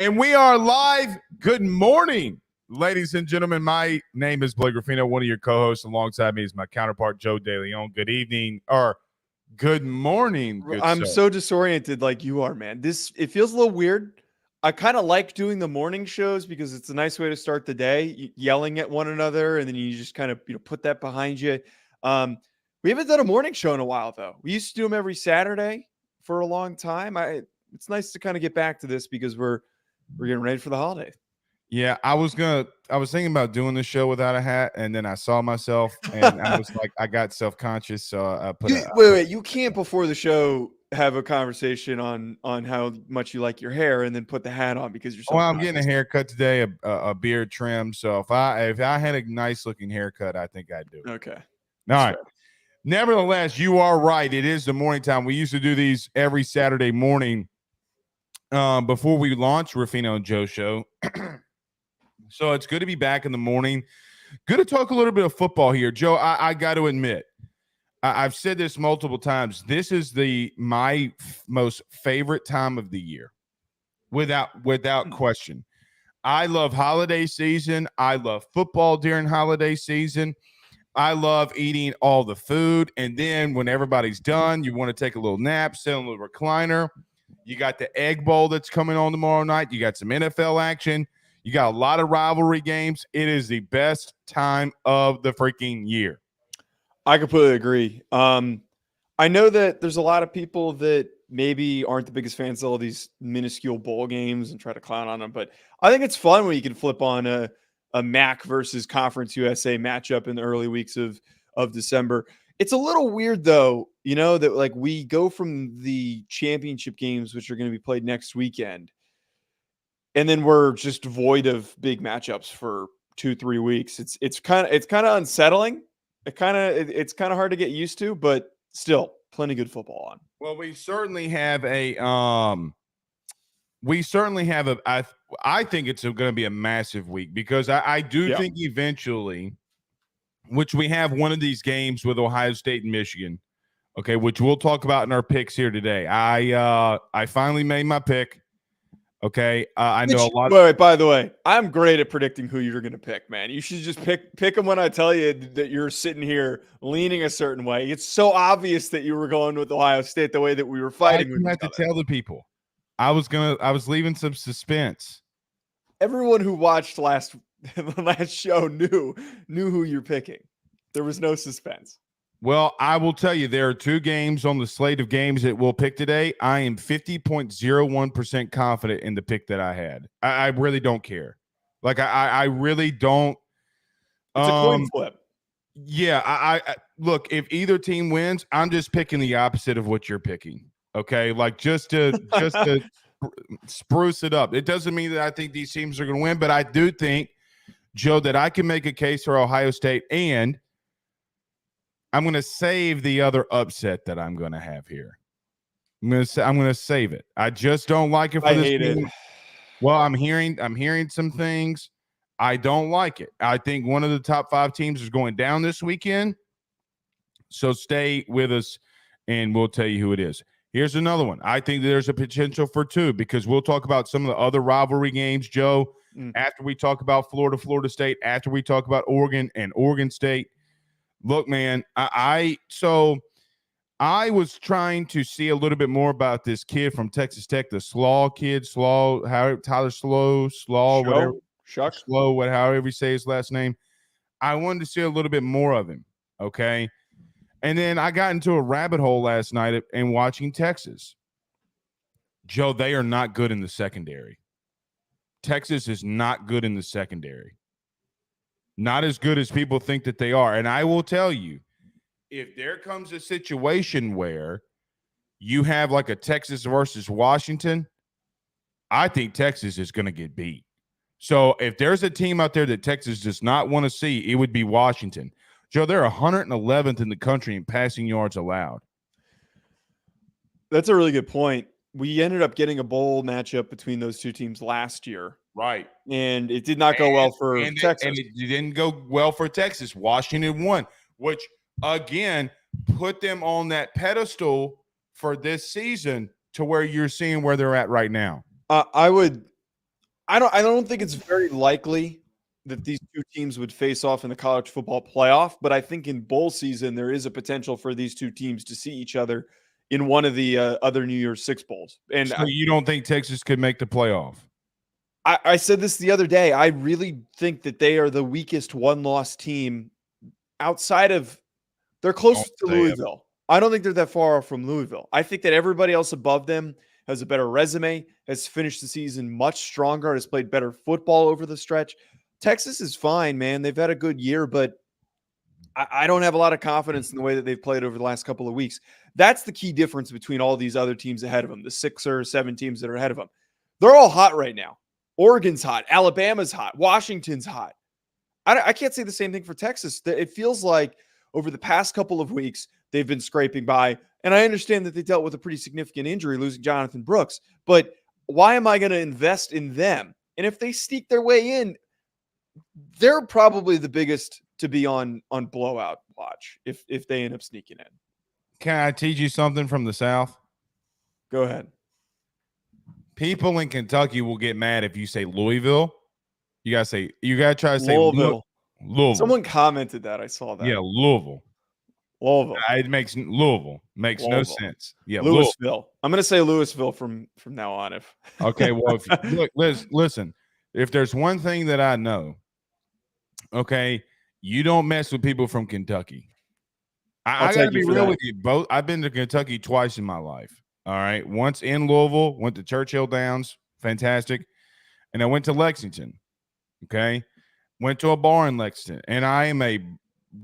And we are live. Good morning, ladies and gentlemen. My name is Blake Ruffino, one of your co-hosts. Alongside me is my counterpart, Joe DeLeone. Good evening, or good morning. I'm so disoriented like you are, man. It feels a little weird. I kind of like doing the morning shows because it's a nice way to start the day, yelling at one another, and then you just kind of put that behind you. We haven't done a morning show in a while, though. We used to do them every Saturday for a long time. It's nice to kind of get back to this because we're getting ready for the holidays. Yeah, I was thinking about doing the show without a hat, and then I saw myself, and I was like, I got self-conscious, so I put. Wait! You can't before the show have a conversation on how much you like your hair, and then put the hat on because you're. Well, I'm getting a haircut today, a beard trim. So if I had a nice looking haircut, I think I'd do it. Okay. All right. Fair. Nevertheless, you are right. It is the morning time. We used to do these every Saturday morning before we launched Ruffino and Joe show. So it's good to be back in the morning. Good to talk a little bit of football here. Joe, I got to admit, I've said this multiple times. This is my most favorite time of the year, without question. I love holiday season. I love football during holiday season. I love eating all the food. And then when everybody's done, you want to take a little nap, sit on a little recliner. You got the Egg Bowl that's coming on tomorrow night. You got some NFL action. You got a lot of rivalry games. It is the best time of the freaking year. I completely agree. I know that there's a lot of people that maybe aren't the biggest fans of all these minuscule bowl games and try to clown on them, but I think it's fun when you can flip on a MAC versus Conference USA matchup in the early weeks of December. It's a little weird, though, that like we go from the championship games, which are going to be played next weekend, and then we're just void of big matchups for 2-3 weeks. It's kind of unsettling. It's kind of hard to get used to, but still plenty good football on. Well, we certainly have I think it's going to be a massive week because I do think eventually, which we have one of these games with Ohio State and Michigan, okay, which we'll talk about in our picks here today. I finally made my pick. Okay, I know a lot. Wait, by the way, I'm great at predicting who you're going to pick, man. You should just pick them when I tell you that you're sitting here leaning a certain way. It's so obvious that you were going with Ohio State the way that we were fighting. I have to tell the people. I was leaving some suspense. Everyone who watched the last show knew who you're picking. There was no suspense. Well, I will tell you, there are two games on the slate of games that we'll pick today. I am 50.01% confident in the pick that I had. I really don't care. Like, I really don't. It's a coin flip. Yeah, I look, if either team wins, I'm just picking the opposite of what you're picking. Okay, like just to spruce it up. It doesn't mean that I think these teams are going to win, but I do think, Joe, that I can make a case for Ohio State, and I'm going to save the other upset that I'm going to have here. I'm going to save it. I just don't like it for this team. Well, I'm hearing some things. I don't like it. I think one of the top 5 teams is going down this weekend. So stay with us, and we'll tell you who it is. Here's another one. I think there's a potential for 2 because we'll talk about some of the other rivalry games, Joe, after we talk about Florida State, after we talk about Oregon and Oregon State. Look, man, I was trying to see a little bit more about this kid from Texas Tech, the Tyler however you say his last name. I wanted to see a little bit more of him, okay? And then I got into a rabbit hole last night and watching Texas. Joe, they are not good in the secondary. Texas is not good in the secondary. Not as good as people think that they are. And I will tell you, if there comes a situation where you have like a Texas versus Washington, I think Texas is going to get beat. So if there's a team out there that Texas does not want to see, it would be Washington. Joe, they're 111th in the country in passing yards allowed. That's a really good point. We ended up getting a bowl matchup between those two teams last year. Right. And it did not go well for Texas. And it didn't go well for Texas. Washington won, which, again, put them on that pedestal for this season to where you're seeing where they're at right now. I would I don't think it's very likely that these two teams would face off in the college football playoff, but I think in bowl season there is a potential for these two teams to see each other in one of the other New Year's Six bowls. And So you don't think Texas could make the playoff? I said this the other day. I really think that they are the weakest one-loss team outside of – they're close to Louisville. I don't think they're that far off from Louisville. I think that everybody else above them has a better resume, has finished the season much stronger, has played better football over the stretch. Texas is fine, man. They've had a good year, but I don't have a lot of confidence in the way that they've played over the last couple of weeks. That's the key difference between all these other teams ahead of them, the 6 or 7 teams that are ahead of them. They're all hot right now. Oregon's hot. Alabama's hot. Washington's hot. I can't say the same thing for Texas. It feels like over the past couple of weeks, they've been scraping by. And I understand that they dealt with a pretty significant injury, losing Jonathan Brooks. But why am I going to invest in them? And if they sneak their way in, they're probably the biggest to be on blowout watch if they end up sneaking in. Can I teach you something from the South? Go ahead. People in Kentucky will get mad if you say Louisville. You gotta try to say Louisville. Louisville. Someone commented that. I saw that. Yeah, Louisville. It makes Louisville makes no sense. Yeah, Louisville. I'm gonna say Louisville from now on. Okay, well, listen. If there's one thing that I know, okay, you don't mess with people from Kentucky. I gotta be real with you. Both. I've been to Kentucky twice in my life. All right, once in Louisville, went to Churchill Downs, fantastic, and I went to Lexington. Okay, went to a bar in Lexington, and I am a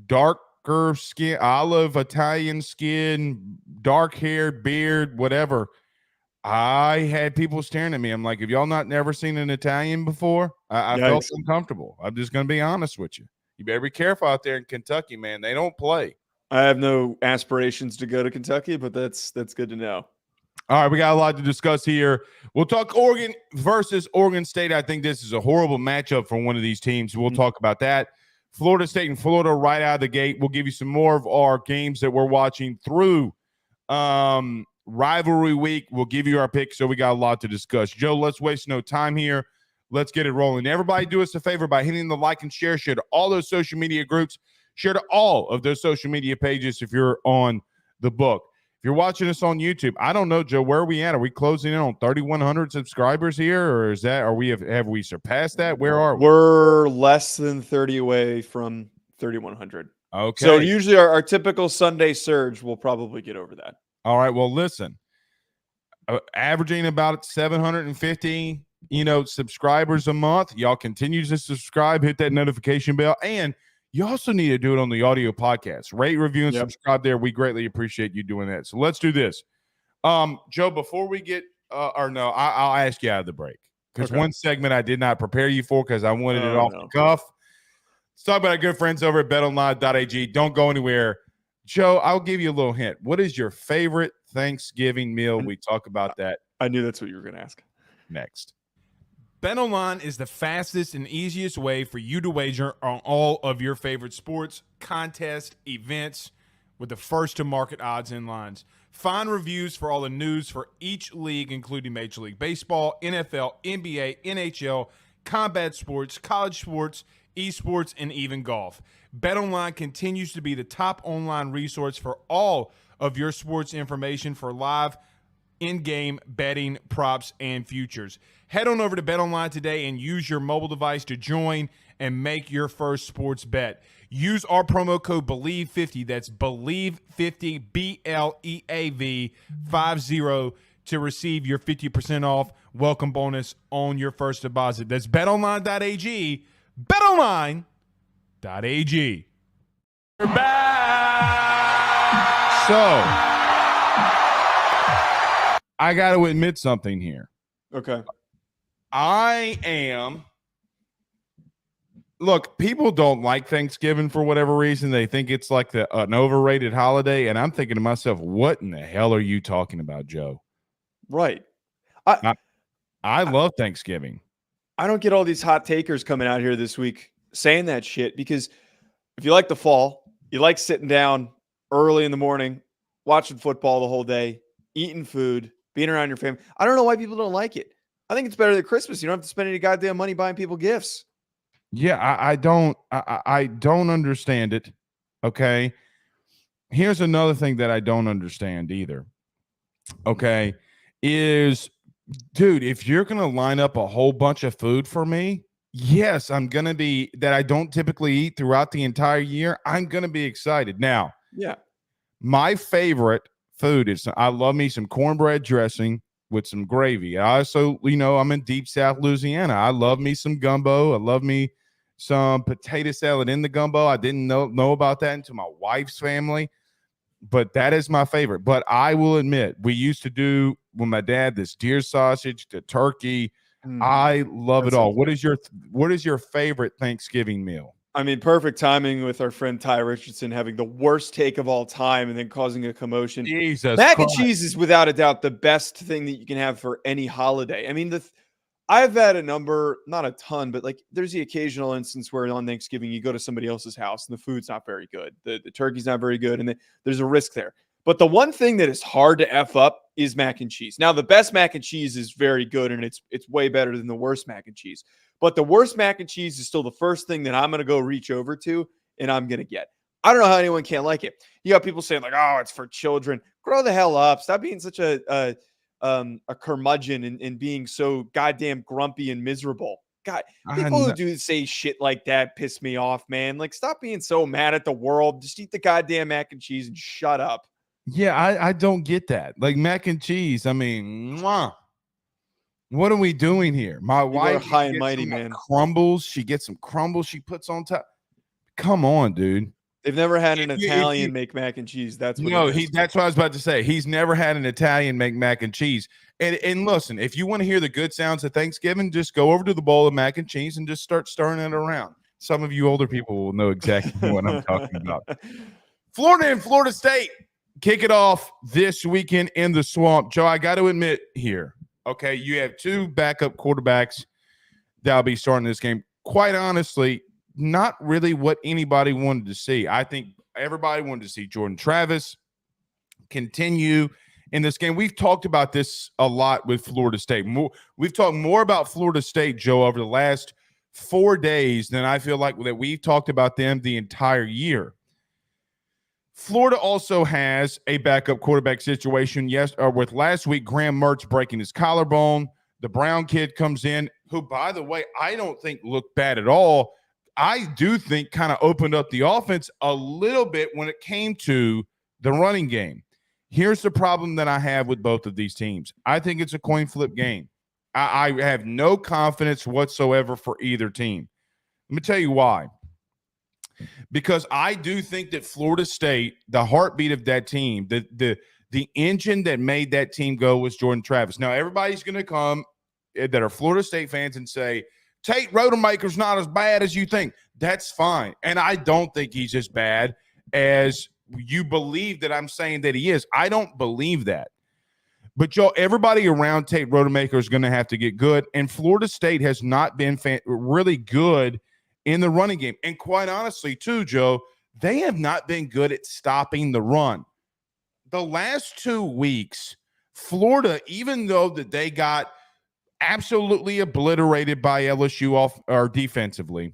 darker skin, olive Italian skin, dark hair, beard, whatever. I had people staring at me. I'm like, have y'all not never seen an Italian before? I felt uncomfortable. I'm just going to be honest with you. You better be careful out there in Kentucky, man. They don't play. I have no aspirations to go to Kentucky, but that's good to know. All right, we got a lot to discuss here. We'll talk Oregon versus Oregon State. I think this is a horrible matchup for one of these teams. We'll talk about that. Florida State and Florida right out of the gate. We'll give you some more of our games that we're watching through rivalry week. We'll give you our picks, so we got a lot to discuss. Joe, let's waste no time here. Let's get it rolling. Everybody do us a favor by hitting the like and share to all those social media groups. Share to all of those social media pages if you're on the book. If you're watching us on YouTube, I don't know, Joe, where are we at? Are we closing in on 3,100 subscribers here, or have we surpassed that? Where are we? We're less than 30 away from 3,100. Okay. So usually our typical Sunday surge will probably get over that. All right. Well, listen, averaging about 750, subscribers a month. Y'all continue to subscribe, hit that notification bell, and you also need to do it on the audio podcast. Rate, review, and subscribe there. We greatly appreciate you doing that. So let's do this. Joe, before we get I'll ask you out of the break because one segment I did not prepare you for because I wanted it off the cuff. Let's talk about our good friends over at betonline.ag. Don't go anywhere. Joe, I'll give you a little hint. What is your favorite Thanksgiving meal? We talk about that. I knew that's what you were going to ask. Next. BetOnline is the fastest and easiest way for you to wager on all of your favorite sports, contests, events with the first-to-market odds and lines. Find reviews for all the news for each league, including Major League Baseball, NFL, NBA, NHL, combat sports, college sports, esports, and even golf. BetOnline continues to be the top online resource for all of your sports information for live in-game betting, props, and futures. Head on over to BetOnline today and use your mobile device to join and make your first sports bet. Use our promo code BELIEVE50, that's BELIEVE50, BLEAV 50, to receive your 50% off welcome bonus on your first deposit. That's betonline.ag, betonline.ag. We're back. So, I got to admit something here. Okay. Look, people don't like Thanksgiving for whatever reason. They think it's like an overrated holiday. And I'm thinking to myself, what in the hell are you talking about, Joe? Right. I love Thanksgiving. I don't get all these hot takers coming out here this week saying that shit because if you like the fall, you like sitting down early in the morning, watching football the whole day, eating food, being around your family. I don't know why people don't like it. I think it's better than Christmas. You don't have to spend any goddamn money buying people gifts. Yeah, I don't understand it. Okay. Here's another thing that I don't understand either. Okay. Is, dude, if you're going to line up a whole bunch of food for me, yes, I'm going to be, that I don't typically eat throughout the entire year, I'm going to be excited. Now, Yeah. my favorite food is, I love me some cornbread dressing with some gravy. I also, I'm in deep South Louisiana. I love me some gumbo. I love me some potato salad in the gumbo. I didn't know about that until my wife's family, but that is my favorite. But I will admit, we used to do with my dad this deer sausage, the turkey. I love it all. What is your favorite Thanksgiving meal? I mean, perfect timing with our friend Ty Richardson having the worst take of all time and then causing a commotion. Jesus Mac Christ. and cheese is without a doubt the best thing that you can have for any holiday. I mean, I've had a number, not a ton, but like there's the occasional instance where on Thanksgiving you go to somebody else's house and the food's not very good. The turkey's not very good, and there's a risk there. But the one thing that is hard to F up is mac and cheese. Now, the best mac and cheese is very good, and it's way better than the worst mac and cheese. But the worst mac and cheese is still the first thing that I'm going to go reach over to and I'm going to get. I don't know how anyone can't like it. You got people saying like, oh, it's for children. Grow the hell up. Stop being such a curmudgeon and being so goddamn grumpy and miserable. God, people who do say shit like that piss me off, man. Like, stop being so mad at the world. Just eat the goddamn mac and cheese and shut up. Yeah, I don't get that. Like mac and cheese. I mean, mwah. What are we doing here? My wife, high and mighty, man. Crumbles. She gets some crumbles. She puts on top. Come on, dude. They've never had an Italian make mac and cheese. That's what that's what I was about to say. He's never had an Italian make mac and cheese. And listen, if you want to hear the good sounds of Thanksgiving, just go over to the bowl of mac and cheese and just start stirring it around. Some of you older people will know exactly what I'm talking about. Florida and Florida State kick it off this weekend in the Swamp. Joe, I got to admit here, okay, you have two backup quarterbacks that'll be starting this game. Quite honestly, not really what anybody wanted to see. I think everybody wanted to see Jordan Travis continue in this game. We've talked about this a lot with Florida State. We've talked more about Florida State, Joe, over the last 4 days than I feel like that we've talked about them the entire year. Florida also has a backup quarterback situation. With last week, Graham Mertz breaking his collarbone. The Brown kid comes in, who, by the way, I don't think looked bad at all. I do think kind of opened up the offense a little bit when it came to the running game. Here's the problem that I have with both of these teams. I think it's a coin flip game. I have no confidence whatsoever for either team. Let me tell you why. Because I do think that Florida State, the heartbeat of that team, the engine that made that team go was Jordan Travis. Now, everybody's going to come that are Florida State fans and say, Tate Rodemaker's not as bad as you think. That's fine. And I don't think he's as bad as you believe that I'm saying that he is. I don't believe that. But, Joe, everybody around Tate Rodemaker is going to have to get good. And Florida State has not been really good in the running game. And quite honestly, too, Joe, they have not been good at stopping the run. The last 2 weeks, Florida, even though that they got absolutely obliterated by LSU defensively,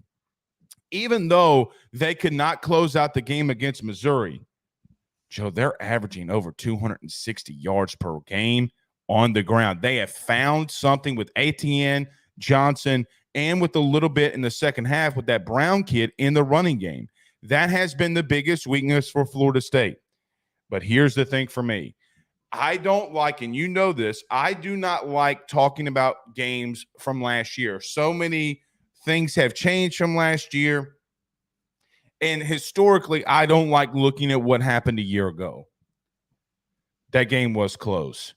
even though they could not close out the game against Missouri, Joe, they're averaging over 260 yards per game on the ground. They have found something with Etienne, Johnson, and with a little bit in the second half with that Brown kid in the running game. That has been the biggest weakness for Florida State. But here's the thing for me. I don't like, and you know this, I do not like talking about games from last year. So many things have changed from last year. And historically, I don't like looking at what happened a year ago. That game was close.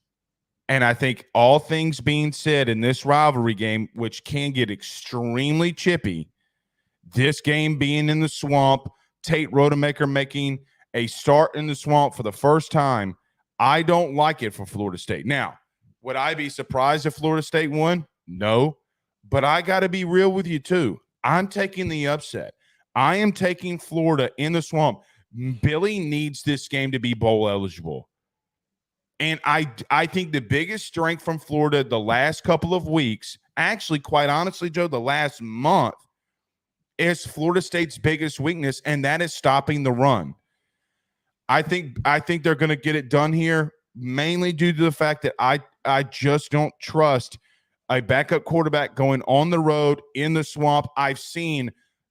And I think all things being said in this rivalry game, which can get extremely chippy, this game being in the Swamp, Tate Rodemaker making a start in the Swamp for the first time, I don't like it for Florida State. Now, would I be surprised if Florida State won? No. But I got to be real with you, too. I'm taking the upset. I am taking Florida in the Swamp. Billy needs this game to be bowl eligible. And I think the biggest strength from Florida the last couple of weeks, actually, quite honestly, Joe, the last month, is Florida State's biggest weakness, and that is stopping the run. I think they're going to get it done here, mainly due to the fact that I just don't trust a backup quarterback going on the road in the swamp. I've seen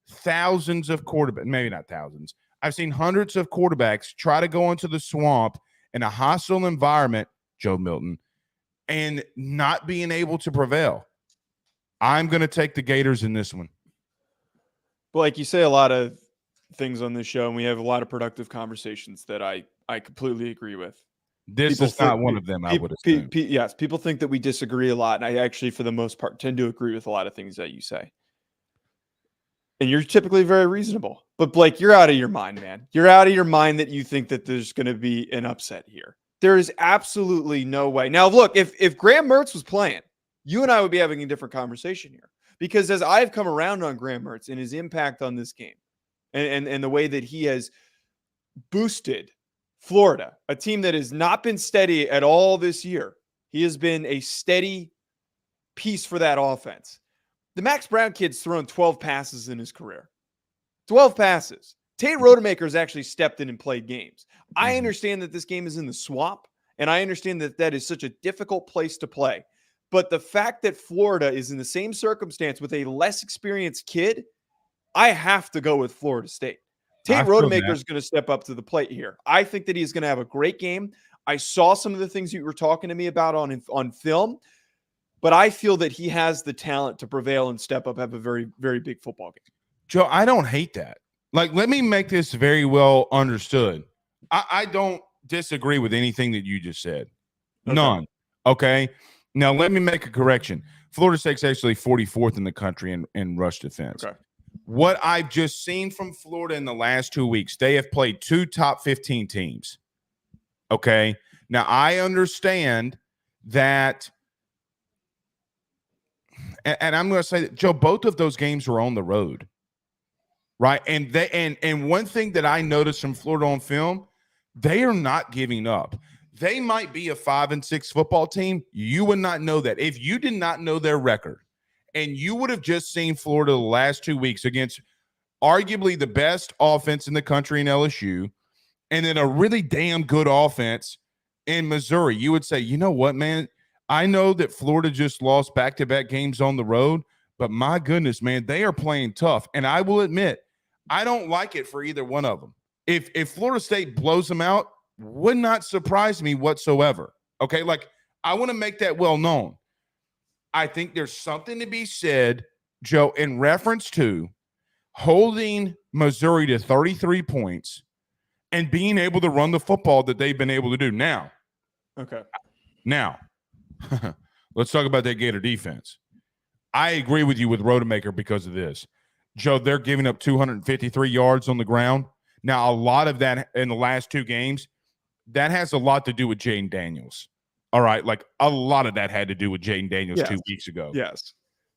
thousands of quarterbacks, maybe not thousands. I've seen hundreds of quarterbacks try to go into the swamp in a hostile environment, Joe Milton, and not being able to prevail. I'm going to take the Gators in this one. Blake, you say a lot of things on this show, and we have a lot of productive conversations that I completely agree with. This People is not think- one of them, I would assume. Yes, people think that we disagree a lot, and I actually, for the most part, tend to agree with a lot of things that you say. And you're typically very reasonable. But Blake, you're out of your mind, man. You're out of your mind that you think that there's going to be an upset here. There is absolutely no way. Now, look, if Graham Mertz was playing, you and I would be having a different conversation here. Because as I've come around on Graham Mertz and his impact on this game and the way that he has boosted Florida, a team that has not been steady at all this year, he has been a steady piece for that offense. The Max Brown kid's thrown 12 passes in his career. 12 passes. Tate Rodemaker has actually stepped in and played games. I understand that this game is in the swamp, and I understand that that is such a difficult place to play. But the fact that Florida is in the same circumstance with a less experienced kid, I have to go with Florida State. Tate Rodemaker is going to step up to the plate here. I think that he's going to have a great game. I saw some of the things you were talking to me about on film, but I feel that he has the talent to prevail and step up, have a very, very big football game. Joe, I don't hate that. Like, let me make this very well understood. I don't disagree with anything that you just said. Okay. None. Okay. Now, let me make a correction. Florida State's actually 44th in the country in rush defense. Okay. What I've just seen from Florida in the last 2 weeks, they have played 2 top 15 teams. Okay. Now, I understand that, and I'm going to say that, Joe, both of those games were on the road. Right. And one thing that I noticed from Florida on film, they are not giving up. They might be a 5-6 football team. You would not know that. If you did not know their record and you would have just seen Florida the last 2 weeks against arguably the best offense in the country in LSU and then a really damn good offense in Missouri, you would say, you know what, man? I know that Florida just lost back-to-back games on the road, but my goodness, man, they are playing tough. And I will admit, I don't like it for either one of them. If Florida State blows them out, would not surprise me whatsoever. Okay, like, I want to make that well known. I think there's something to be said, Joe, in reference to holding Missouri to 33 points and being able to run the football that they've been able to do. Now, let's talk about that Gator defense. I agree with you with Rodemaker because of this. Joe, they're giving up 253 yards on the ground. Now, a lot of that in the last 2 games, that has a lot to do with Jaden Daniels. All right, like a lot of that had to do with Jaden Daniels 2 weeks ago. Yes.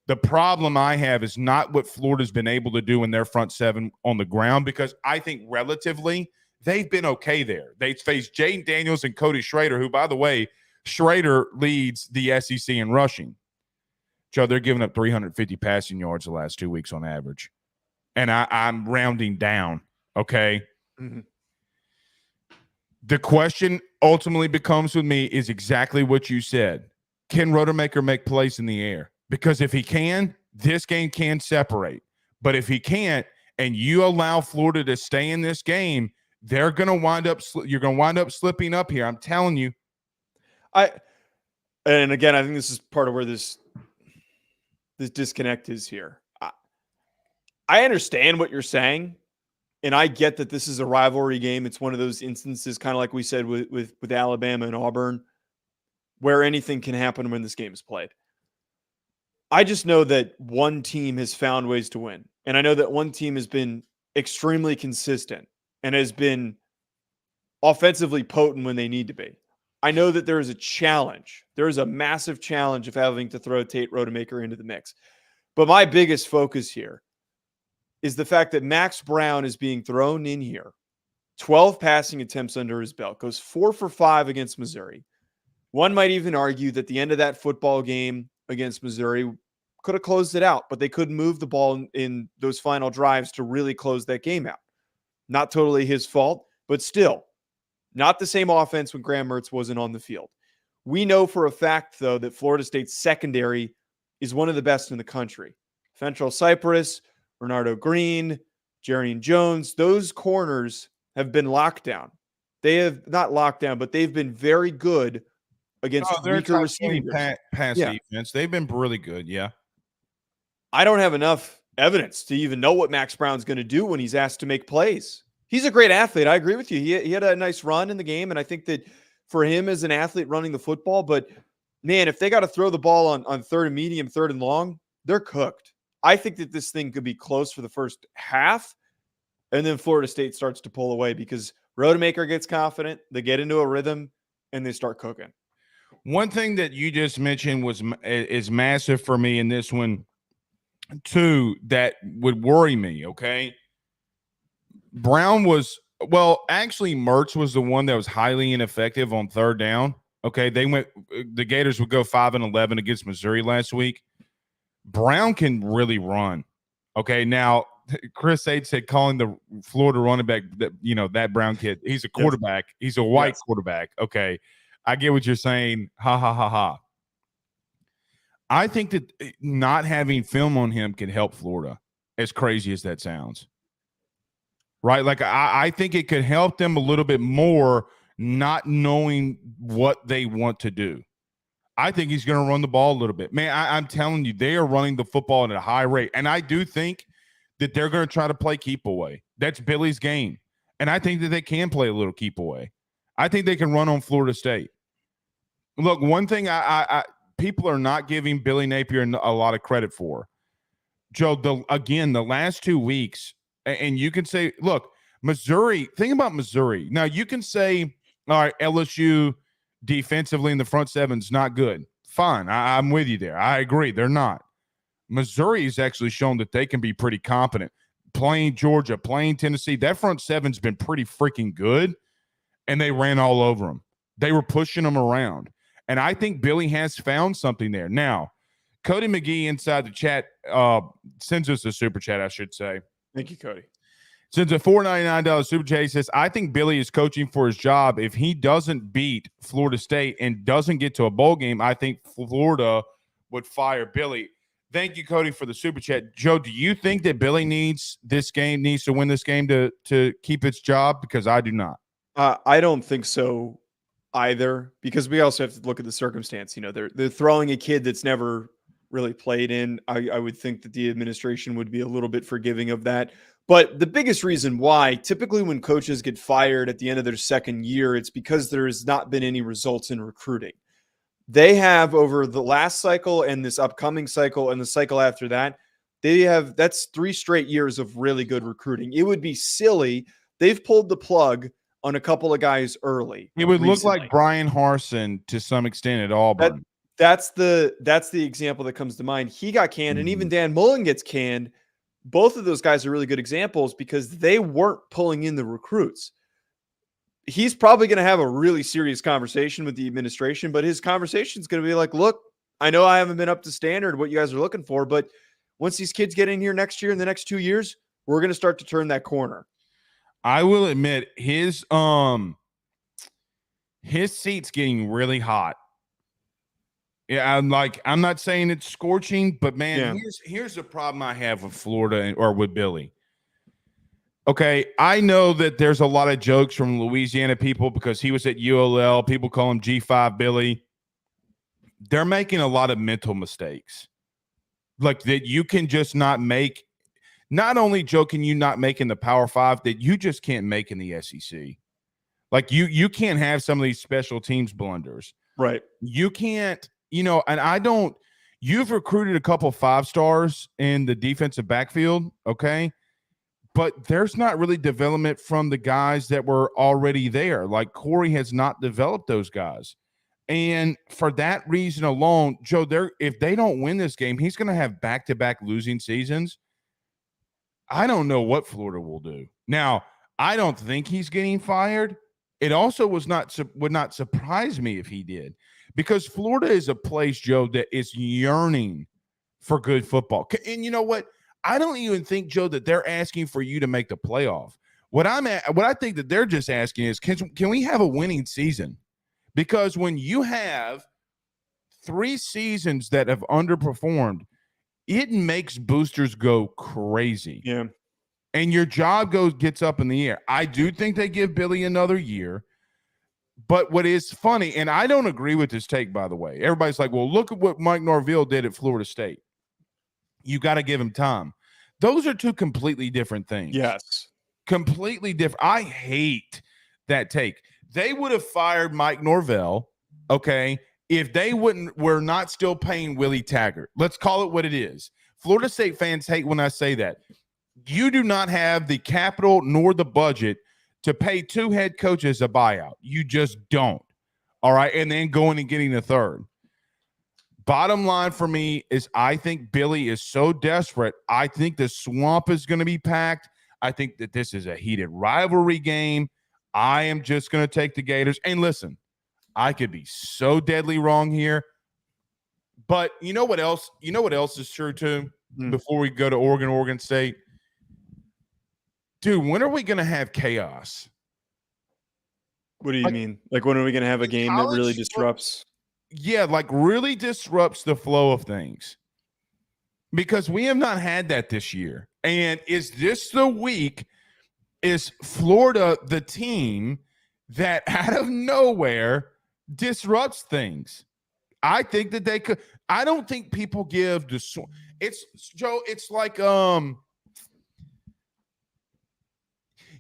The problem I have is not what Florida's been able to do in their front seven on the ground, because I think relatively they've been okay there. They faced Jaden Daniels and Cody Schrader, who, by the way, Schrader leads the SEC in rushing. Joe, they're giving up 350 passing yards the last 2 weeks on average. And I'm rounding down, okay? Mm-hmm. The question ultimately becomes with me is exactly what you said. Can Rodemaker make plays in the air? Because if he can, this game can separate. But if he can't, and you allow Florida to stay in this game, they're going to wind up you're going to wind up slipping up here. I'm telling you. And again, I think this is part of where this disconnect is here. I understand what you're saying, and I get that this is a rivalry game. It's one of those instances, kind of like we said with Alabama and Auburn, where anything can happen when this game is played. I just know that one team has found ways to win, and I know that one team has been extremely consistent and has been offensively potent when they need to be. I know that there is a challenge. There is a massive challenge of having to throw Tate Rodemaker into the mix. But my biggest focus here is the fact that Max Brown is being thrown in here. 12 passing attempts under his belt. Goes 4 for 5 against Missouri. One might even argue that the end of that football game against Missouri could have closed it out, but they couldn't move the ball in those final drives to really close that game out. Not totally his fault, but still, not the same offense when Graham Mertz wasn't on the field. We know for a fact, though, that Florida State's secondary is one of the best in the country. Fentrell Cypress, Bernardo Green, Jerrion Jones, those corners have been locked down. They have not locked down, but they've been very good against weaker receivers. Pass defense. They've been really good, yeah. I don't have enough evidence to even know what Max Brown's going to do when he's asked to make plays. He's a great athlete. I agree with you. He had a nice run in the game, and I think that for him as an athlete running the football, but man, if they got to throw the ball on third and medium, third and long, they're cooked. I think that this thing could be close for the first half, and then Florida State starts to pull away because Rodemaker gets confident, they get into a rhythm, and they start cooking. One thing that you just mentioned is massive for me in this one, too, that would worry me, okay? Brown was – well, actually, Mertz was the one that was highly ineffective on third down. Okay, the Gators would go 5-11 against Missouri last week. Brown can really run. Okay, now Chris H said calling the Florida running back that Brown kid. He's a quarterback. Yes. He's a white quarterback. Okay, I get what you're saying. Ha ha ha ha. I think that not having film on him can help Florida. As crazy as that sounds. Right? Like, I think it could help them a little bit more not knowing what they want to do. I think he's going to run the ball a little bit. Man, I'm telling you, they are running the football at a high rate. And I do think that they're going to try to play keep away. That's Billy's game. And I think that they can play a little keep away. I think they can run on Florida State. Look, one thing people are not giving Billy Napier a lot of credit for. Joe, the last 2 weeks, and you can say, look, Missouri, think about Missouri. Now, you can say, all right, LSU defensively in the front seven's not good. Fine, I'm with you there. I agree, they're not. Missouri has actually shown that they can be pretty competent. Playing Georgia, playing Tennessee, that front seven's been pretty freaking good, and they ran all over them. They were pushing them around. And I think Billy has found something there. Now, Cody McGee inside the chat sends us a super chat, I should say. Thank you, Cody. Since a $4.99 super chat, he says, I think Billy is coaching for his job. If he doesn't beat Florida State and doesn't get to a bowl game, I think Florida would fire Billy. Thank you, Cody, for the super chat. Joe, do you think that Billy needs to win this game to keep its job? Because I do not. I don't think so either, because we also have to look at the circumstance. They're throwing a kid that's never really played in. I would think that the administration would be a little bit forgiving of that. But the biggest reason why, typically when coaches get fired at the end of their second year, it's because there has not been any results in recruiting. They have, over the last cycle and this upcoming cycle and the cycle after that, that's 3 straight years of really good recruiting. It would be silly. They've pulled the plug on a couple of guys early. It would look like Brian Harsin to some extent at Auburn. That's the example that comes to mind. He got canned, and even Dan Mullen gets canned. Both of those guys are really good examples because they weren't pulling in the recruits. He's probably going to have a really serious conversation with the administration, but his conversation is going to be like, look, I know I haven't been up to standard what you guys are looking for, but once these kids get in here next year, in the next 2 years, we're going to start to turn that corner. I will admit his seat's getting really hot. Yeah, I'm not saying it's scorching, but man, here's the problem I have with Florida or with Billy. Okay, I know that there's a lot of jokes from Louisiana people because he was at ULL. People call him G5 Billy. They're making a lot of mental mistakes. Like that you can just not make. Not only Joe, can you not make in the Power 5, that you just can't make in the SEC. Like you can't have some of these special teams blunders. Right. You can't. And you've recruited a couple 5-stars in the defensive backfield, okay? But there's not really development from the guys that were already there. Like Corey has not developed those guys. And for that reason alone, Joe, if they don't win this game, he's going to have back-to-back losing seasons. I don't know what Florida will do. Now, I don't think he's getting fired. It also would not surprise me if he did. because Florida is a place, Joe, that is yearning for good football. And you know what? I don't even think, Joe, that they're asking for you to make the playoff. What I think that they're just asking is, can we have a winning season? Because when you have 3 seasons that have underperformed, it makes boosters go crazy. Yeah. And your job gets up in the air. I do think they give Billy another year. But what is funny, and I don't agree with this take, by the way. Everybody's like, well, look at what Mike Norvell did at Florida State. You got to give him time. Those are 2 completely different things. Yes. Completely different. I hate that take. They would have fired Mike Norvell, okay, if they were not still paying Willie Taggart. Let's call it what it is. Florida State fans hate when I say that. You do not have the capital nor the budget to pay 2 head coaches a buyout. You just don't. All right. And then going and getting a third. Bottom line for me is I think Billy is so desperate. I think the swamp is going to be packed. I think that this is a heated rivalry game. I am just going to take the Gators. And listen, I could be so deadly wrong here. But you know what else? You know what else is true too? Before we go to Oregon State? Dude, when are we going to have chaos? What do you mean? Like, when are we going to have a game that really disrupts? Yeah, like really disrupts the flow of things. Because we have not had that this year. And is this the week? Is Florida the team that out of nowhere disrupts things? I think that they could. I don't think people give the. It's Joe. It's like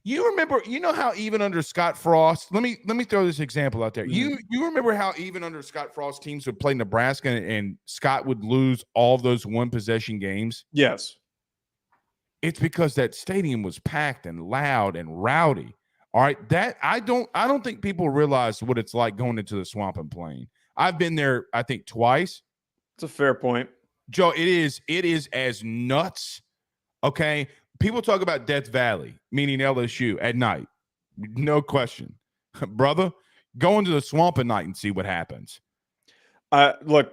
You remember, you know how even under Scott Frost, let me throw this example out there. You remember how even under Scott Frost teams would play Nebraska and Scott would lose all those 1-possession games? Yes. It's because that stadium was packed and loud and rowdy. All right. That I don't think people realize what it's like going into the swamp and playing. I've been there, I think, twice. It's a fair point. Joe, it is as nuts. Okay. People talk about Death Valley, meaning LSU, at night. No question. Brother, go into the swamp at night and see what happens. Look,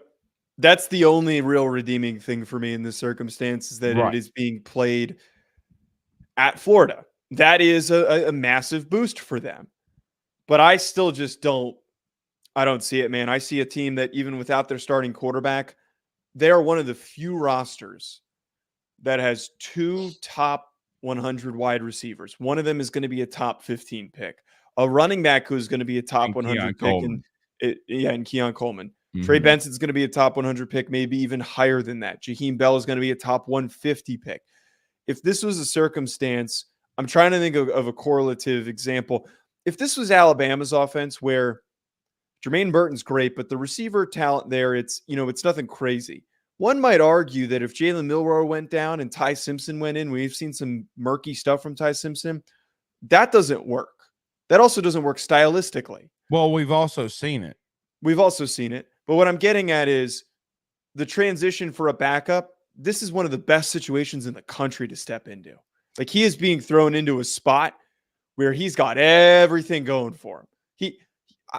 that's the only real redeeming thing for me in this circumstance is that it is being played at Florida. That is a massive boost for them. But I still just don't see it, man. I see a team that even without their starting quarterback, they are one of the few rosters that has 2 top 100 wide receivers. One of them is going to be a top 15 pick. A running back who's going to be a top 100 pick. And Keon Coleman. Mm-hmm. Trey Benson's going to be a top 100 pick, maybe even higher than that. Jaheim Bell is going to be a top 150 pick. If this was a circumstance, I'm trying to think of a correlative example. If this was Alabama's offense where Jermaine Burton's great, but the receiver talent there, it's nothing crazy. One might argue that if Jalen Milroe went down and Ty Simpson went in, we've seen some murky stuff from Ty Simpson. That doesn't work. That also doesn't work stylistically. Well, we've also seen it. But what I'm getting at is the transition for a backup. This is one of the best situations in the country to step into. Like, he is being thrown into a spot where he's got everything going for him.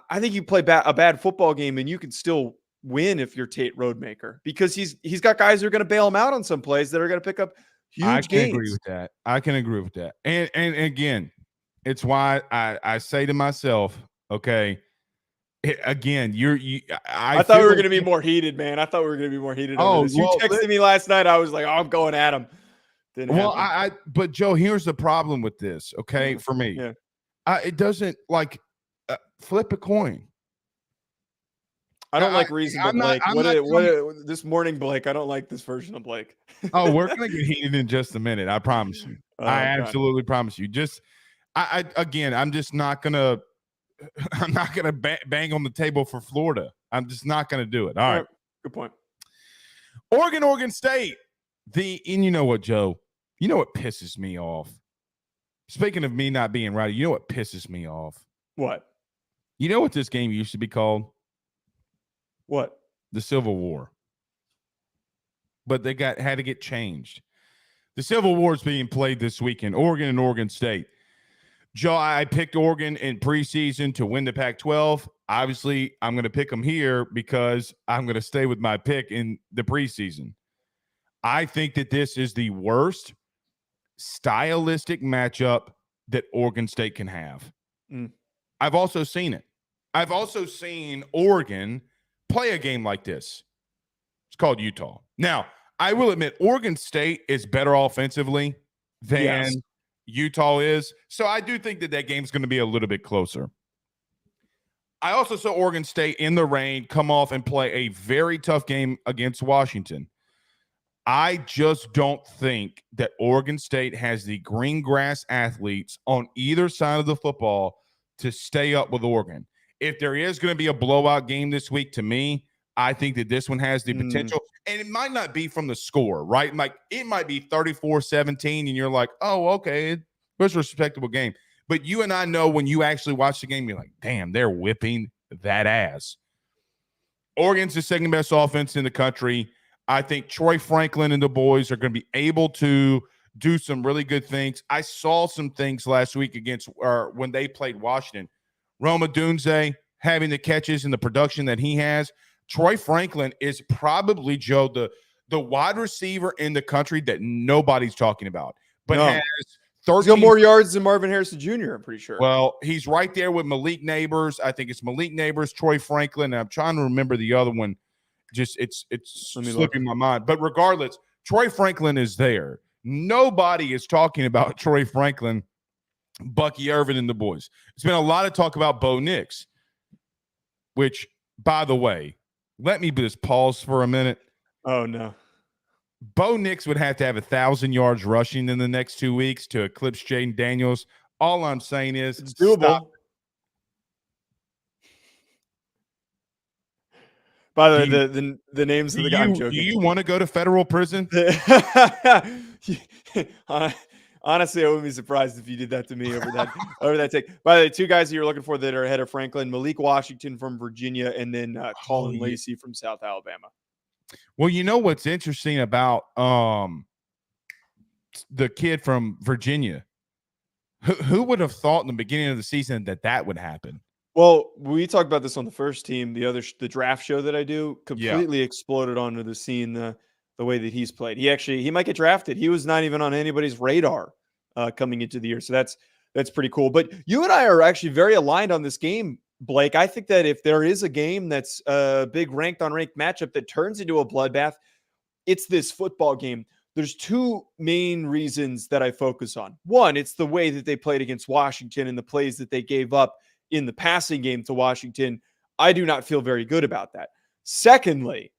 I think you play a bad football game and you can still win if you're Tate Roadmaker, because he's got guys who are going to bail him out on some plays that are going to pick up huge gains. I can agree with that. And again, it's why I say to myself, okay, again, I thought we were going to be more heated, man. I thought we were going to be more heated. You texted me last night. I was like, I'm going at him. But Joe, here's the problem with this. Okay. For me, it doesn't flip a coin. I don't like reasonable Blake. This morning, Blake, I don't like this version of Blake. Oh, we're going to get heated in just a minute. I promise you. I absolutely promise you. I'm just not going to bang on the table for Florida. I'm just not going to do it. All right. Good point. Oregon State. And you know what, Joe? You know what pisses me off? Speaking of me not being right, you know what pisses me off? What? You know what this game used to be called? What? The Civil War. But they had to get changed. The Civil War is being played this weekend. Oregon and Oregon State. Joe, I picked Oregon in preseason to win the Pac-12. Obviously, I'm going to pick them here because I'm going to stay with my pick in the preseason. I think that this is the worst stylistic matchup that Oregon State can have. I've also seen it. I've also seen Oregon play a game like this. It's called Utah. Now, I will admit Oregon State is better offensively than Utah is. So I do think that that game's going to be a little bit closer. I also saw Oregon State in the rain come off and play a very tough game against Washington. I just don't think that Oregon State has the green grass athletes on either side of the football to stay up with Oregon. If there is going to be a blowout game this week, to me, I think that this one has the potential. And it might not be from the score, right? Like it might be 34-17, and you're like, oh, okay, it was a respectable game. But you and I know when you actually watch the game, you're like, damn, they're whipping that ass. Oregon's the second best offense in the country. I think Troy Franklin and the boys are going to be able to do some really good things. I saw some things last week against when they played Washington. Roma Dunze having the catches and the production that he has. Troy Franklin is probably, Joe, the wide receiver in the country that nobody's talking about, but has 13 He's got more yards than Marvin Harrison Jr., I'm pretty sure. Well, he's right there with Malik Neighbors. I think it's Malik Neighbors, Troy Franklin, and I'm trying to remember the other one. Just it's slipping my mind. But regardless, Troy Franklin is there. Nobody is talking about Troy Franklin, Bucky Irvin, and the boys. It's been a lot of talk about Bo Nix, which, by the way, let me just pause for a minute. Oh, no. Bo Nix would have to have 1,000 yards rushing in the next 2 weeks to eclipse Jaden Daniels. All I'm saying is it's doable. Stop. By the way, the names of the guy I'm joking. Do you want to go to federal prison? Honestly, I wouldn't be surprised if you did that to me over that take. By the way, two guys that you're looking for that are ahead of Franklin, Malik Washington from Virginia, and then Colin Lacey from South Alabama. Well, you know what's interesting about the kid from Virginia? Who would have thought in the beginning of the season that would happen? Well, we talked about this on the first team. The draft show that I do completely exploded onto the scene the way that he's played. He might get drafted. He was not even on anybody's radar coming into the year. So that's pretty cool. But you and I are actually very aligned on this game, Blake. I think that if there is a game that's a big ranked on ranked matchup that turns into a bloodbath, it's this football game. There's two main reasons that I focus on. One, it's the way that they played against Washington and the plays that they gave up in the passing game to Washington. I do not feel very good about that. Secondly,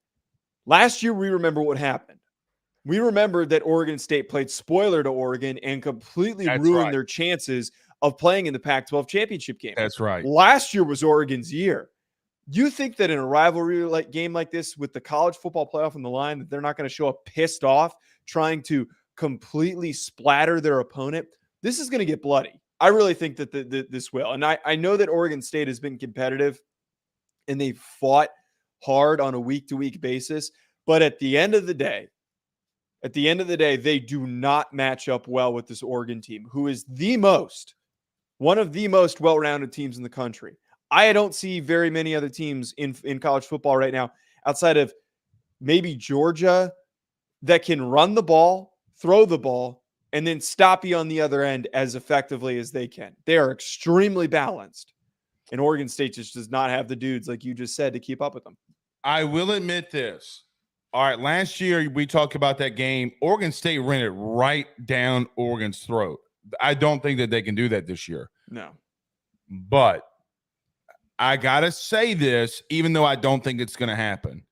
last year we remember what happened. We remember that Oregon State played spoiler to Oregon and completely ruined their chances of playing in the Pac-12 championship game. That's right. Last year was Oregon's year. You think that in a rivalry game like this with the college football playoff on the line, that they're not going to show up pissed off trying to completely splatter their opponent? This is going to get bloody. I really think that this will. And I know that Oregon State has been competitive and they've fought hard on a week-to-week basis. But at the end of the day, they do not match up well with this Oregon team, who is one of the most well-rounded teams in the country. I don't see very many other teams in college football right now outside of maybe Georgia that can run the ball, throw the ball, and then stop you on the other end as effectively as they can. They are extremely balanced. And Oregon State just does not have the dudes, like you just said, to keep up with them. I will admit this. All right, last year we talked about that game. Oregon State ran it right down Oregon's throat. I don't think that they can do that this year. No. But I got to say this, even though I don't think it's going to happen.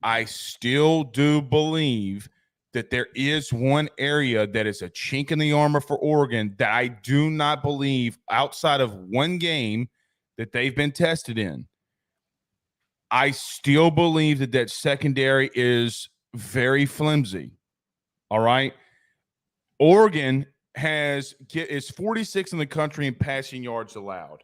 I still do believe that there is one area that is a chink in the armor for Oregon that I do not believe, outside of one game that they've been tested in. I still believe that secondary is very flimsy. All right. Oregon is 46 in the country in passing yards allowed.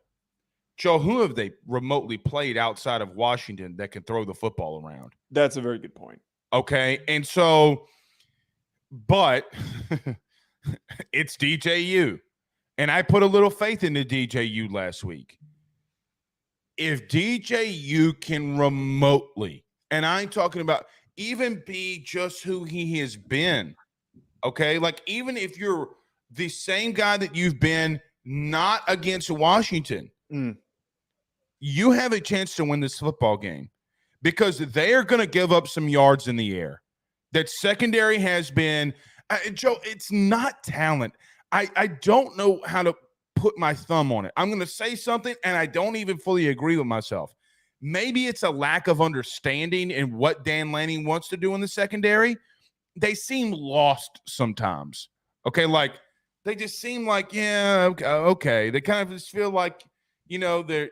Joe, who have they remotely played outside of Washington that can throw the football around? That's a very good point. Okay. And so, but it's DJU. And I put a little faith into DJU last week. if DJU can remotely, and I ain't talking about even be just who he has been, okay? Like, even if you're the same guy that you've been not against Washington, you have a chance to win this football game because they are going to give up some yards in the air. That secondary has been, Joe, it's not talent. I don't know how to put my thumb on it. I'm going to say something, and I don't even fully agree with myself. Maybe it's a lack of understanding in what Dan Lanning wants to do in the secondary. They seem lost sometimes. Okay, like they just seem like, yeah, okay. They kind of just feel like, they're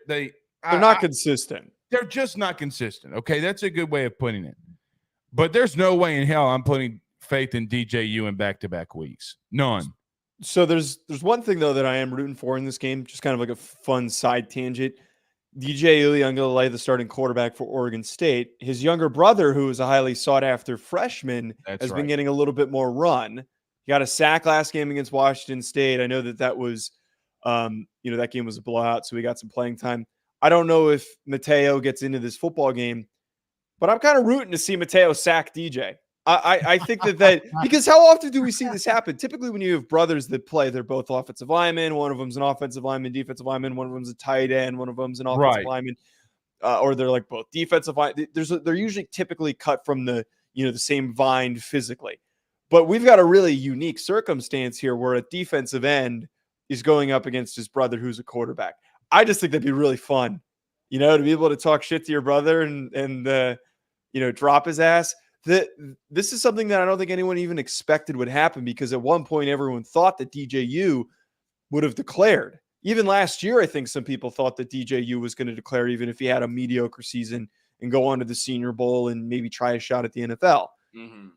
not consistent. They're just not consistent. Okay, that's a good way of putting it. But there's no way in hell I'm putting faith in DJU in back-to-back weeks. None. So there's one thing, though, that I am rooting for in this game, just kind of like a fun side tangent. DJ Uiagalelei, the starting quarterback for Oregon State, his younger brother, who is a highly sought-after freshman, has been getting a little bit more run. He got a sack last game against Washington State. I know that was, that game was a blowout, so he got some playing time. I don't know if Mateo gets into this football game, but I'm kind of rooting to see Mateo sack DJ. I think that because how often do we see this happen? Typically, when you have brothers that play, they're both offensive linemen. One of them's an offensive lineman, defensive lineman. One of them's a tight end. One of them's an offensive lineman, or they're like both defensive line. They're usually typically cut from the same vine physically. But we've got a really unique circumstance here where a defensive end is going up against his brother, who's a quarterback. I just think that'd be really fun, to be able to talk shit to your brother and drop his ass. This is something that I don't think anyone even expected would happen, because at one point everyone thought that DJU would have declared. Even last year, I think some people thought that DJU was going to declare, even if he had a mediocre season, and go on to the Senior Bowl and maybe try a shot at the NFL. Mm-hmm.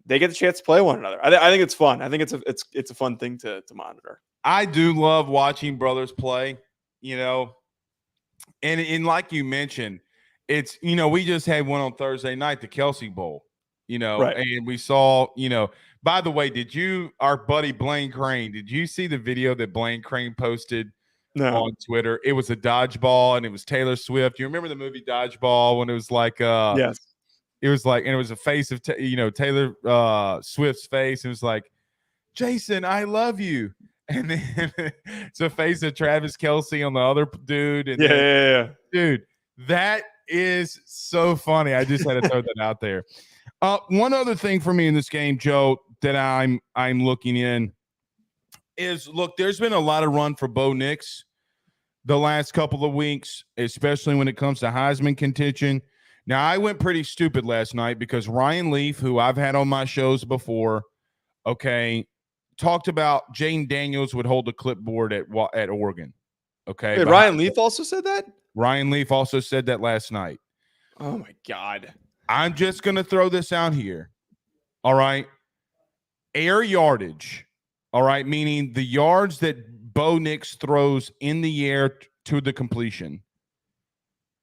They get the chance to play one another. I think it's fun. I think it's a fun thing to monitor. I do love watching brothers play, and like you mentioned, it's, we just had one on Thursday night, the Kelsey Bowl, and we saw, by the way, our buddy Blaine Crane, did you see the video that Blaine Crane posted on Twitter? It was a dodgeball and it was Taylor Swift. You remember the movie Dodgeball when it was like, yes, it was like, and it was a face of, Taylor Swift's face. It was like, Jason, I love you. And then it's a face of Travis Kelce on the other dude. And yeah. Dude, that is so funny. I just had to throw that out there. One other thing for me in this game, Joe, that I'm looking in is, look, there's been a lot of run for Bo Nix the last couple of weeks, especially when it comes to Heisman contention. Now, I went pretty stupid last night because Ryan Leaf, who I've had on my shows before, talked about Jane Daniels would hold the clipboard at Oregon. Okay. Wait, Ryan Leaf also said that? Ryan Leaf also said that last night. Oh, my God. I'm just going to throw this out here. All right. Air yardage. All right. Meaning the yards that Bo Nix throws in the air to the completion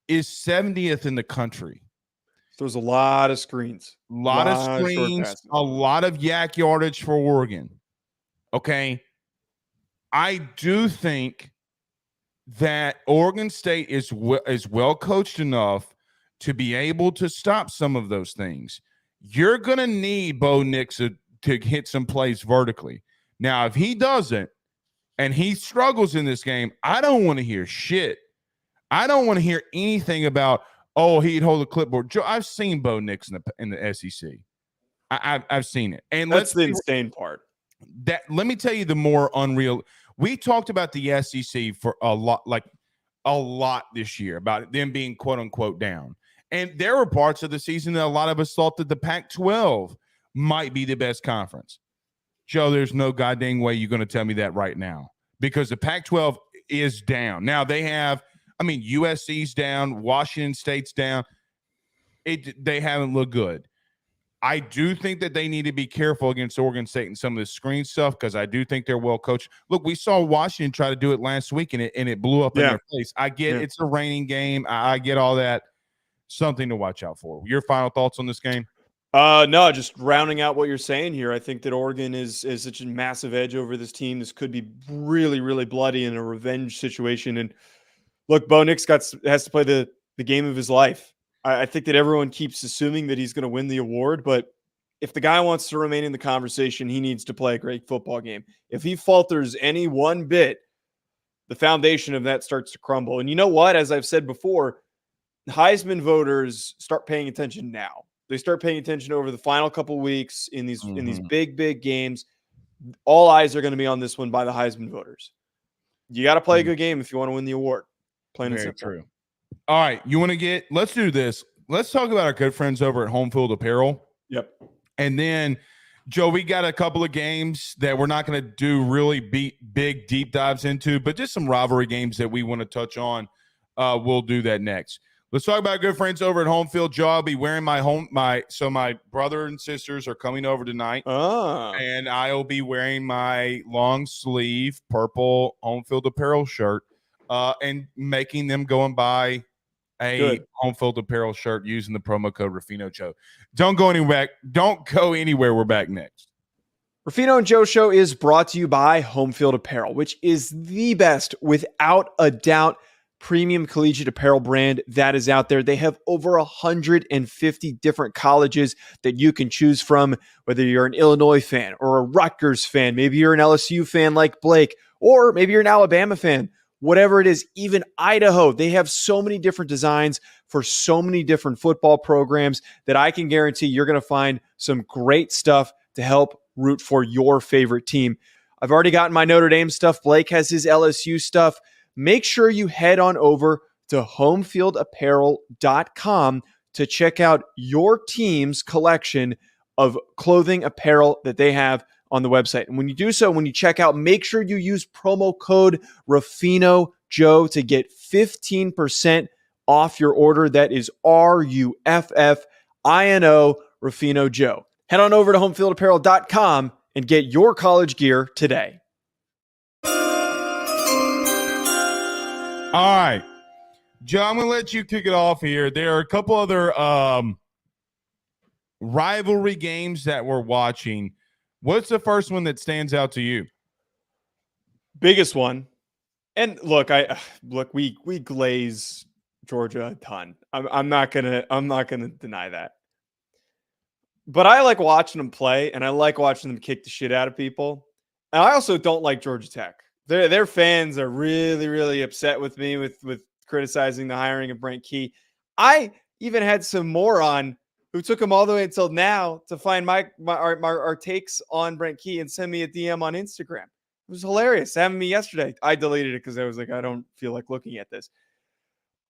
is 70th in the country. There's a lot of screens. A lot of screens, a lot of yak yardage for Oregon. Okay. I do think that Oregon State is well coached enough to be able to stop some of those things. You're going to need Bo Nix to hit some plays vertically. Now, if he doesn't and he struggles in this game, I don't want to hear shit. I don't want to hear anything about, he'd hold a clipboard. Joe, I've seen Bo Nix in the SEC. I've seen it. And that's the insane part. Let me tell you the more unreal. We talked about the SEC for a lot this year, about them being quote unquote down. And there were parts of the season that a lot of us thought that the Pac-12 might be the best conference. Joe, there's no goddamn way you're going to tell me that right now, because the Pac-12 is down. Now they have, USC's down, Washington State's down. They haven't looked good. I do think that they need to be careful against Oregon State and some of the screen stuff, because I do think they're well coached. Look, we saw Washington try to do it last week, and it blew up in their face. I get it's a raining game. I get all that. Something to watch out for. Your final thoughts on this game? No, just rounding out what you're saying here. I think that Oregon is such a massive edge over this team. This could be really, really bloody in a revenge situation. And Look, Bo Nix has to play the game of his life. I think that everyone keeps assuming that he's going to win the award, but if the guy wants to remain in the conversation, he needs to play a great football game. If he falters any one bit, the foundation of that starts to crumble. And you know what? As I've said before, Heisman voters start paying attention now. They start paying attention over the final couple weeks in these big games. All eyes are going to be on this one by the Heisman voters. You got to play a good game if you want to win the award. Plain and Very simple. true. All right, let's do this. Let's talk about our good friends over at Homefield Apparel. Yep. And then, Joe, we got a couple of games that we're not going to do really big deep dives into, but just some rivalry games that we want to touch on. We'll do that next. Let's talk about good friends over at Homefield. Joe, I'll be wearing my brother and sisters are coming over tonight. And I'll be wearing my long sleeve purple Homefield Apparel shirt and making them go and buy a Homefield Apparel shirt using the promo code Ruffino Show. Don't go anywhere. We're back next. Ruffino and Joe Show is brought to you by Homefield Apparel, which is the best, without a doubt, premium collegiate apparel brand that is out there. They have over 150 different colleges that you can choose from, whether you're an Illinois fan or a Rutgers fan, maybe you're an LSU fan like Blake, or maybe you're an Alabama fan. Whatever it is, even Idaho, they have so many different designs for so many different football programs that I can guarantee you're going to find some great stuff to help root for your favorite team. I've already gotten my Notre Dame stuff. Blake has his LSU stuff. Make sure you head on over to homefieldapparel.com to check out your team's collection of clothing apparel that they have on the website. And when you do so, when you check out, make sure you use promo code Ruffino Joe to get 15% off your order. That is RUFFINO Ruffino Joe. Head on over to homefieldapparel.com and get your college gear today. All right, Joe, I'm going to let you kick it off here. There are a couple other rivalry games that we're watching. What's the first one that stands out to you? Biggest one. And look, we glaze Georgia a ton. I'm not gonna deny that. But I like watching them play, and I like watching them kick the shit out of people. And I also don't like Georgia Tech. Their fans are really, really upset with me with criticizing the hiring of Brent Key. I even had some moron who took him all the way until now to find our takes on Brent Key and send me a DM on Instagram. It was hilarious. Having me yesterday. I deleted it because I was like, I don't feel like looking at this.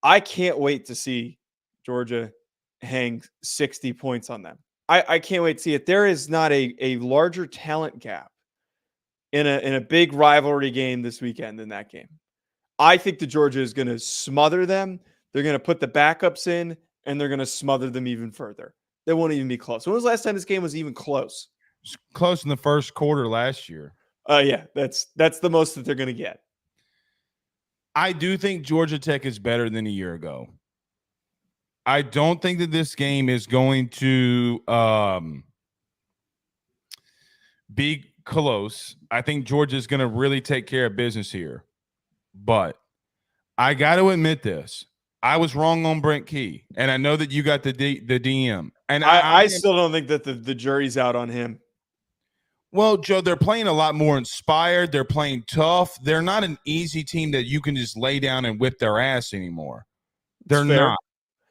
I can't wait to see Georgia hang 60 points on them. I can't wait to see it. There is not a larger talent gap in a big rivalry game this weekend than that game. I think that Georgia is going to smother them. They're going to put the backups in, and they're going to smother them even further. They won't even be close. When was the last time this game was even close? It was close in the first quarter last year. Yeah, that's the most that they're going to get. I do think Georgia Tech is better than a year ago. I don't think that this game is going to be close. I think Georgia is going to really take care of business here. But I got to admit this. I was wrong on Brent Key, and I know that you got the DM. And I still don't think that the jury's out on him. Well, Joe, they're playing a lot more inspired. They're playing tough. They're not an easy team that you can just lay down and whip their ass anymore. They're not.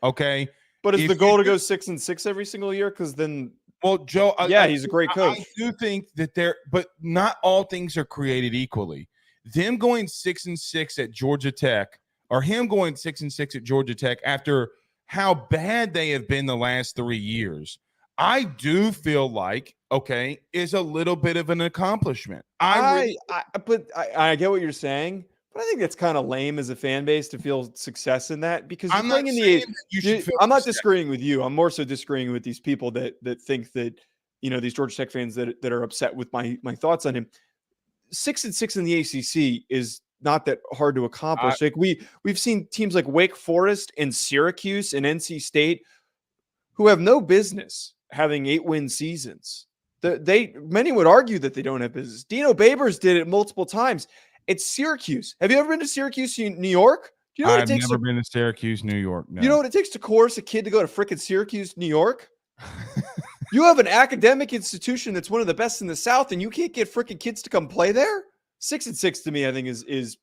Okay. But is the goal to go 6-6 every single year? Because then, well, Joe, he's a great coach. I do think that but not all things are created equally. Them going 6-6 at Georgia Tech, or him going 6-6 at Georgia Tech after how bad they have been the last 3 years, I do feel like, okay, is a little bit of an accomplishment. I get what you're saying, but I think it's kind of lame as a fan base to feel success in that, because you're playing in the I'm not disagreeing with you. I'm more so disagreeing with these people that think that, these Georgia Tech fans that are upset with my thoughts on him. 6-6 in the ACC is not that hard to accomplish. Like we've seen teams like Wake Forest and Syracuse and NC State who have no business having 8-win seasons. Many would argue that they don't have business. Dino Babers did it multiple times. It's Syracuse. Have you ever been to Syracuse, New York? Do you know what I've it takes never to, been to Syracuse, New York. No. you know what it takes to coerce a kid to go to frickin' Syracuse, New York? You have an academic institution that's one of the best in the South, and you can't get frickin' kids to come play there? 6-6 to me, I think is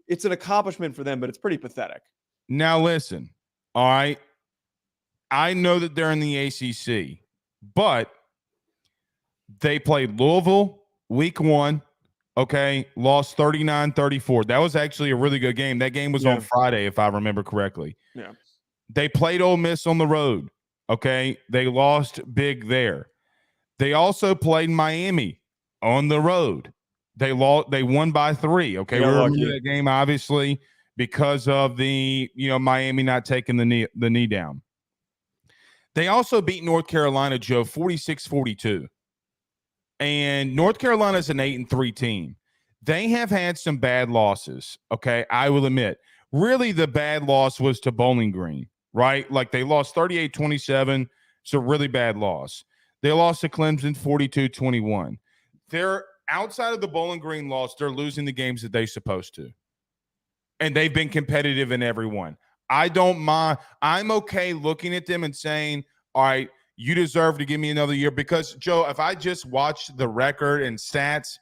it's an accomplishment for them, but it's pretty pathetic. Now listen, all right. I know that they're in the ACC, but they played Louisville week 1. Okay, lost 39-34. That was actually a really good game. That game was on Friday, if I remember correctly. Yeah. They played Ole Miss on the road. Okay, they lost big there. They also played Miami on the road. They won by 3. Okay, we remember that game obviously because of the Miami not taking the knee down. They also beat North Carolina, Joe, 46-42. And North Carolina's an 8-3 team. They have had some bad losses, okay? I will admit. Really, the bad loss was to Bowling Green, right? Like they lost 38-27. It's a really bad loss. They lost to Clemson 42-21. They're outside of the Bowling Green loss, they're losing the games that they're supposed to. And they've been competitive in every one. I don't mind. I'm okay looking at them and saying, all right, you deserve to give me another year because, Joe, if I just watch the record and stats,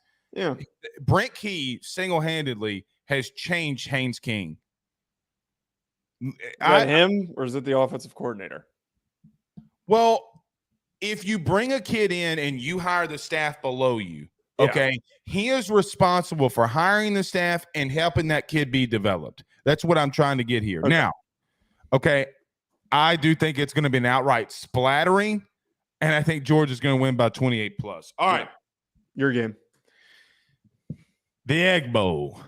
Brent Key single-handedly has changed Haynes King. Is that him or is it the offensive coordinator? Well, if you bring a kid in and you hire the staff below you, okay, he is responsible for hiring the staff and helping that kid be developed. That's what I'm trying to get here. Okay. Now, okay, I do think it's going to be an outright splattering, and I think Georgia's going to win by 28 plus. All right. Your game. The Egg Bowl.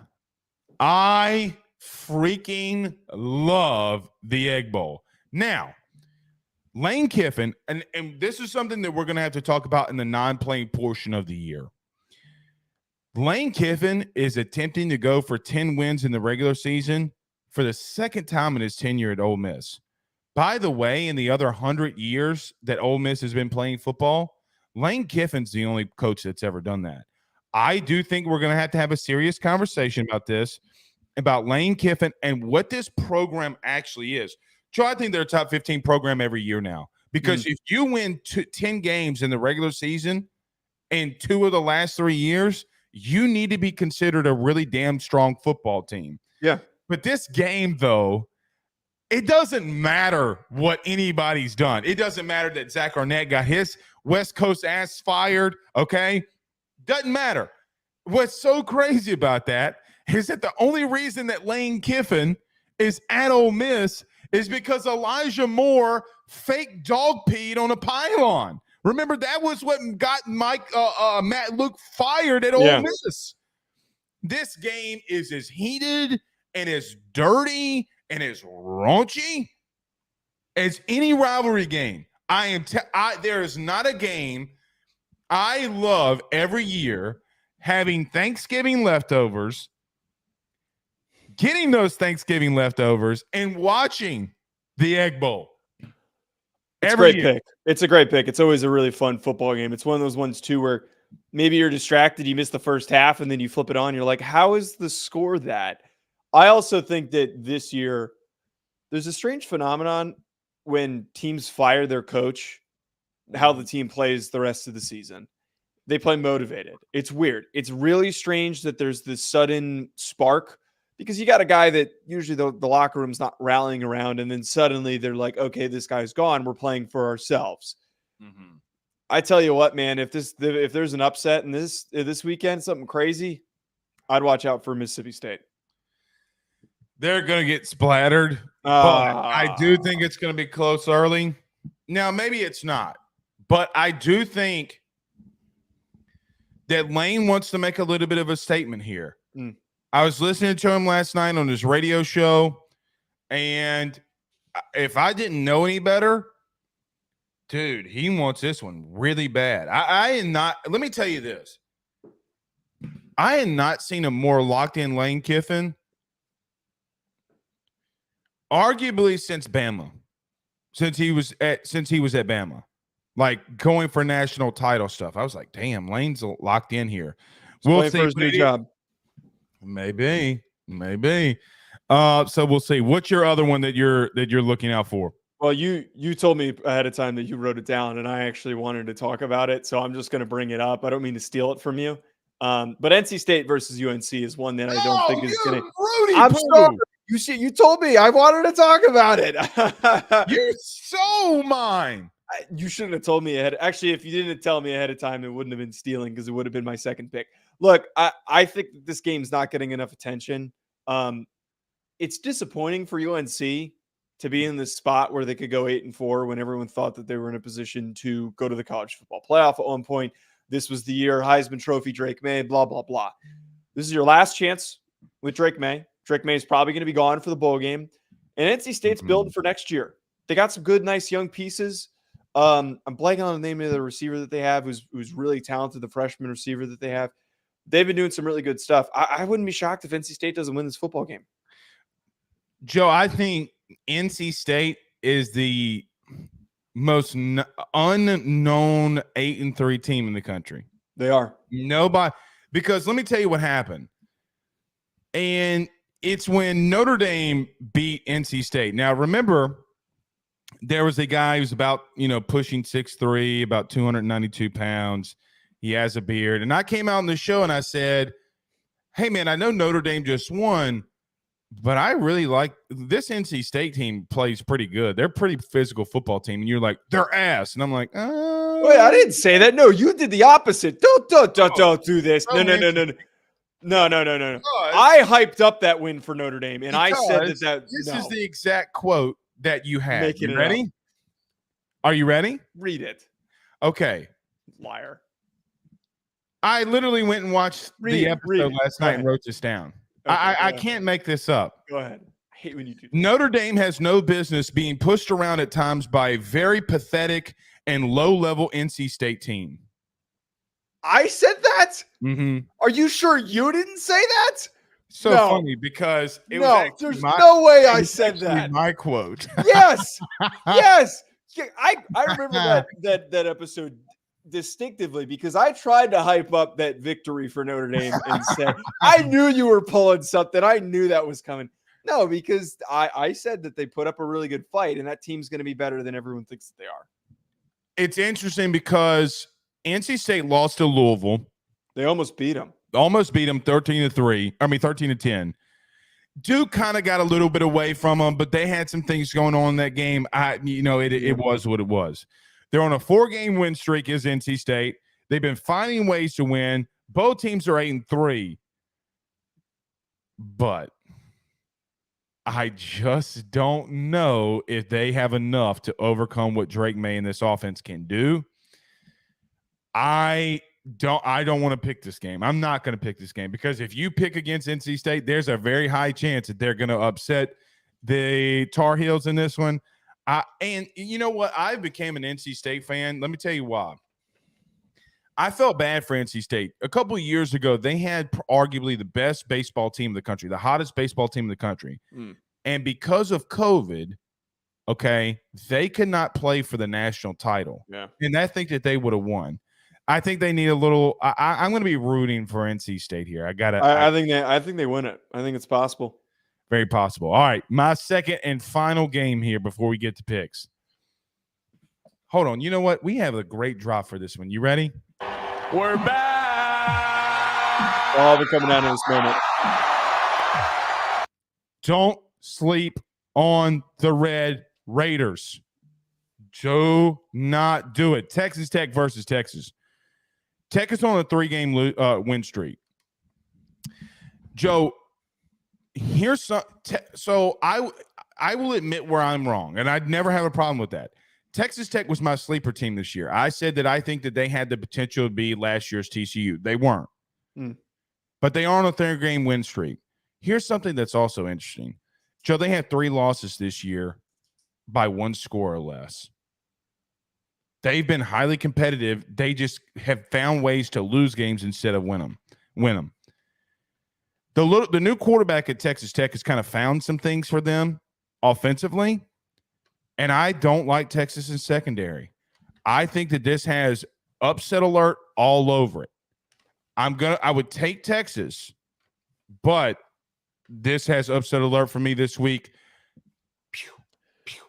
I freaking love the Egg Bowl. Now, Lane Kiffin, and this is something that we're going to have to talk about in the non-playing portion of the year. Lane Kiffin is attempting to go for 10 wins in the regular season for the second time in his tenure at Ole Miss. By the way, in the other 100 years that Ole Miss has been playing football, Lane Kiffin's the only coach that's ever done that. I do think we're going to have a serious conversation about this, about Lane Kiffin and what this program actually is. Joe, I think they're a top 15 program every year now because if you win 10 games in the regular season in 2 of the last 3 years, you need to be considered a really damn strong football team. Yeah. But this game, though, it doesn't matter what anybody's done. It doesn't matter that Zach Arnett got his West Coast ass fired, okay? Doesn't matter. What's so crazy about that is that the only reason that Lane Kiffin is at Ole Miss is because Elijah Moore fake dog peed on a pylon. Remember, that was what got Matt Luke fired at Ole Miss. This game is as heated and as dirty and as raunchy as any rivalry game. There is not a game I love every year having Thanksgiving leftovers, getting those Thanksgiving leftovers, and watching the Egg Bowl. It's a great pick. It's a great pick. It's always a really fun football game. It's one of those ones, too, where maybe you're distracted, you miss the first half, and then you flip it on. You're like, how is the score that? I also think that this year there's a strange phenomenon when teams fire their coach, how the team plays the rest of the season. They play motivated. It's weird. It's really strange that there's this sudden spark because you got a guy that usually the locker room's not rallying around, and then suddenly they're like, okay, this guy's gone. We're playing for ourselves. Mm-hmm. I tell you what, man, if there's an upset in this weekend, something crazy, I'd watch out for Mississippi State. They're going to get splattered, but I do think it's going to be close early. Now, maybe it's not, but I do think that Lane wants to make a little bit of a statement here. I was listening to him last night on his radio show, and if I didn't know any better, dude, he wants this one really bad. I am not – let me tell you this. I had not seen a more locked-in Lane Kiffin arguably since Bama, since he was at Bama, like going for national title stuff. I was like, damn, Lane's locked in here. We'll see. For his new job. Maybe. So we'll see. What's your other one that you're looking out for? Well, you told me ahead of time that you wrote it down, and I actually wanted to talk about it, so I'm just going to bring it up. I don't mean to steal it from you, but NC State versus UNC is one that I don't think is going to. I'm sorry. You told me I wanted to talk about it. You're so mine. You shouldn't have told me ahead. Actually, if you didn't tell me ahead of time, it wouldn't have been stealing because it would have been my second pick. Look, I think that this game's not getting enough attention. It's disappointing for UNC to be in this spot where they could go 8-4 when everyone thought that they were in a position to go to the college football playoff at one point. This was the year Heisman Trophy, Drake May, blah, blah, blah. This is your last chance with Drake May. Drake May is probably going to be gone for the bowl game. And NC State's building for next year. They got some good, nice young pieces. I'm blanking on the name of the receiver that they have who's really talented, the freshman receiver that they have. They've been doing some really good stuff. I wouldn't be shocked if NC State doesn't win this football game. Joe, I think NC State is the most unknown 8-3 team in the country. They are. Nobody, because let me tell you what happened. And it's when Notre Dame beat NC State. Now, remember, there was a guy who's about, pushing 6'3", about 292 pounds. He has a beard. And I came out on the show and I said, hey, man, I know Notre Dame just won, but I really like this NC State team plays pretty good. They're a pretty physical football team. And you're like, they're ass. And I'm like, wait, I didn't say that. No, you did the opposite. Don't do this. No. I hyped up that win for Notre Dame, and I said that this is the exact quote that you had. You ready? Are you ready? Read it. Okay. Liar. I literally went and watched the episode last night and wrote this down. Okay, I can't make this up. Go ahead. I hate when you do that. Notre Dame has no business being pushed around at times by a very pathetic and low-level NC State team. I said that? Mm-hmm. Are you sure you didn't say that? So funny because it was there's no way I said that. My quote. Yes. Yes. I remember that episode distinctively because I tried to hype up that victory for Notre Dame and said, I knew you were pulling something. I knew that was coming. No, because I said that they put up a really good fight and that team's going to be better than everyone thinks that they are. It's interesting because NC State lost to Louisville. They almost beat them. 13-3. I mean, 13-10. Duke kind of got a little bit away from them, but they had some things going on in that game. It was what it was. They're on a 4-game win streak as NC State. They've been finding ways to win. Both teams are 8-3. But I just don't know if they have enough to overcome what Drake May and this offense can do. I don't want to pick this game. I'm not going to pick this game because if you pick against NC State, there's a very high chance that they're going to upset the Tar Heels in this one. And you know what? I became an NC State fan. Let me tell you why. I felt bad for NC State. A couple of years ago, they had arguably the best baseball team in the country, the hottest baseball team in the country. And because of COVID, they could not play for the national title. Yeah. And I think that they would have won. I think they need a little. I'm going to be rooting for NC State here. I think they win it. I think it's possible. Very possible. All right, my second and final game here before we get to picks. Hold on. You know what? We have a great drop for this one. You ready? We're back. I'll be coming down to this moment. Don't sleep on the Red Raiders. Do not do it. Texas Tech versus Texas. Tech is on a 3-game win streak. Joe, here's some. So I will admit where I'm wrong, and I'd never have a problem with that. Texas Tech was my sleeper team this year. I said that I think that they had the potential to be last year's TCU. They weren't. But they are on a 3-game win streak. Here's something that's also interesting. Joe, they had 3 losses this year by 1 score or less. They've been highly competitive. They just have found ways to lose games instead of win them. The new quarterback at Texas Tech has kind of found some things for them offensively, and I don't like Texas in secondary. I think that this has upset alert all over it. I would take Texas, but this has upset alert for me this week. Pew, pew,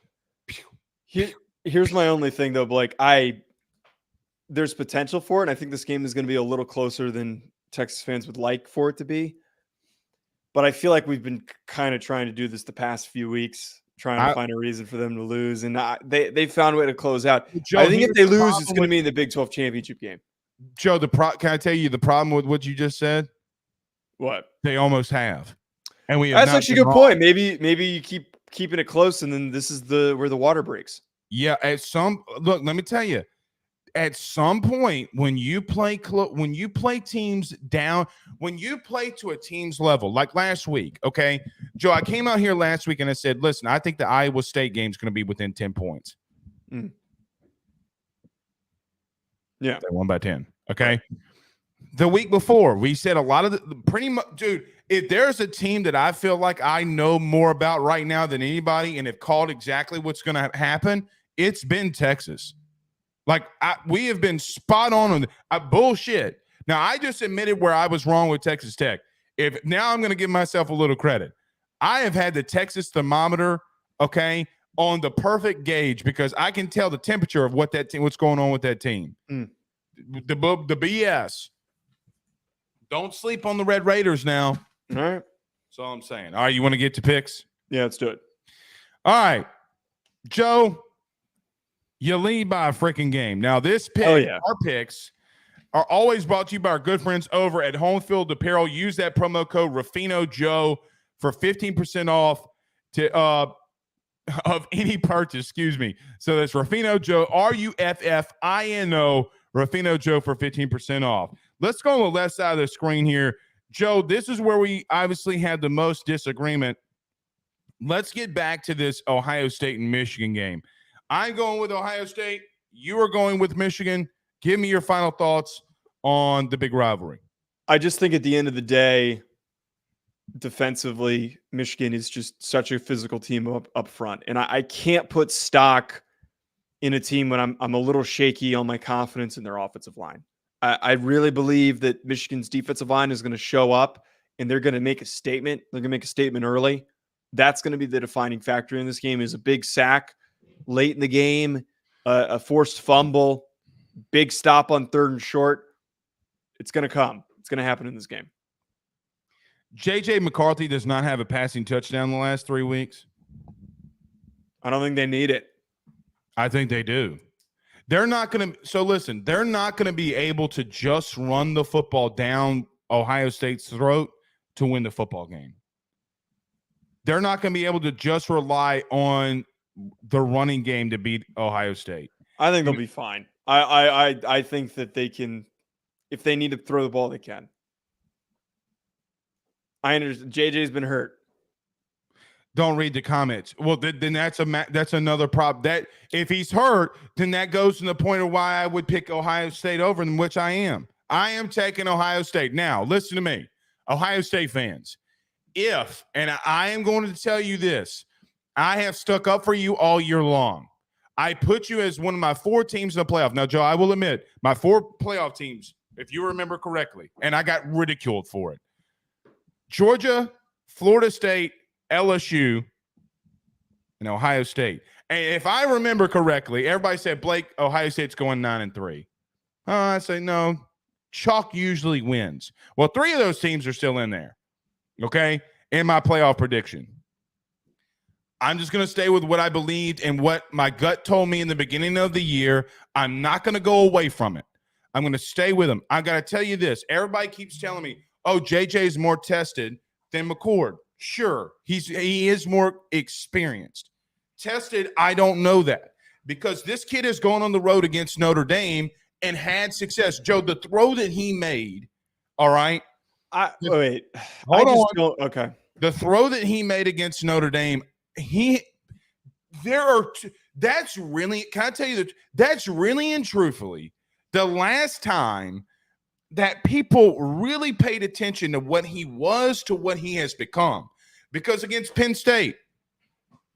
pew. Here's my only thing, though, Blake. There's potential for it, and I think this game is going to be a little closer than Texas fans would like for it to be. But I feel like we've been kind of trying to do this the past few weeks, trying to find a reason for them to lose, and they found a way to close out. Joe, I think if they lose, it's going to be in the Big 12 championship game. Joe, can I tell you the problem with what you just said? What? They almost have. And we have That's actually a good point. Maybe you keep keeping it close, and then this is where the water breaks. Yeah, let me tell you, at some point when you play teams down, when you play to a team's level, like last week, okay, Joe, I came out here last week and I said, listen, I think the Iowa State game is going to be within 10 points. Mm. Yeah, they won by 10. Okay. The week before, we said a lot of pretty much, dude. If there's a team that I feel like I know more about right now than anybody, and have called exactly what's going to happen, it's been Texas. Like we have been spot on bullshit. Now I just admitted where I was wrong with Texas Tech. Now I'm going to give myself a little credit. I have had the Texas thermometer, okay, on the perfect gauge because I can tell the temperature of what's going on with that team. Mm. The BS. Don't sleep on the Red Raiders now. All right. That's all I'm saying. All right, you want to get to picks? Yeah, let's do it. All right, Joe, you lead by a freaking game. Now, this pick, our picks are always brought to you by our good friends over at Homefield Apparel. Use that promo code RuffinoJoe for 15% off of any purchase. Excuse me. So that's Ruffino Joe, RUFFINO, Ruffino Joe for 15% off. Let's go on the left side of the screen here. Joe, this is where we obviously had the most disagreement. Let's get back to this Ohio State and Michigan game. I'm going with Ohio State. You are going with Michigan. Give me your final thoughts on the big rivalry. I just think at the end of the day, defensively, Michigan is just such a physical team up front. And I can't put stock in a team when I'm a little shaky on my confidence in their offensive line. I really believe that Michigan's defensive line is going to show up and they're going to make a statement. They're going to make a statement early. That's going to be the defining factor in this game is a big sack late in the game, a forced fumble, big stop on 3rd and short. It's going to come. It's going to happen in this game. J.J. McCarthy does not have a passing touchdown the last 3 weeks. I don't think they need it. I think they do. They're not going to – so, listen, they're not going to be able to just run the football down Ohio State's throat to win the football game. They're not going to be able to just rely on the running game to beat Ohio State. I think they'll be fine. I think that they can – if they need to throw the ball, they can. I understand. JJ's been hurt. Don't read the comments. Well, then that's another problem. That if he's hurt, then that goes to the point of why I would pick Ohio State over them, which I am. I am taking Ohio State. Now, listen to me, Ohio State fans. And I am going to tell you this, I have stuck up for you all year long. I put you as one of my 4 teams in the playoff. Now, Joe, I will admit, my 4 playoff teams, if you remember correctly, and I got ridiculed for it. Georgia, Florida State, LSU, and Ohio State. And if I remember correctly, everybody said, Blake, Ohio State's going 9-3. I say, no, chalk usually wins. Well, 3 of those teams are still in there, okay, in my playoff prediction. I'm just going to stay with what I believed and what my gut told me in the beginning of the year. I'm not going to go away from it. I'm going to stay with them. I got to tell you this. Everybody keeps telling me, oh, JJ is more tested than McCord. Sure, he is more experienced. Tested, I don't know that because this kid is going on the road against Notre Dame and had success. Joe, the throw that he made, all right? Hold on. Okay. The throw that he made against Notre Dame, that's really, can I tell you that that's really and truthfully the last time that people really paid attention to what he was to what he has become. Because against Penn State,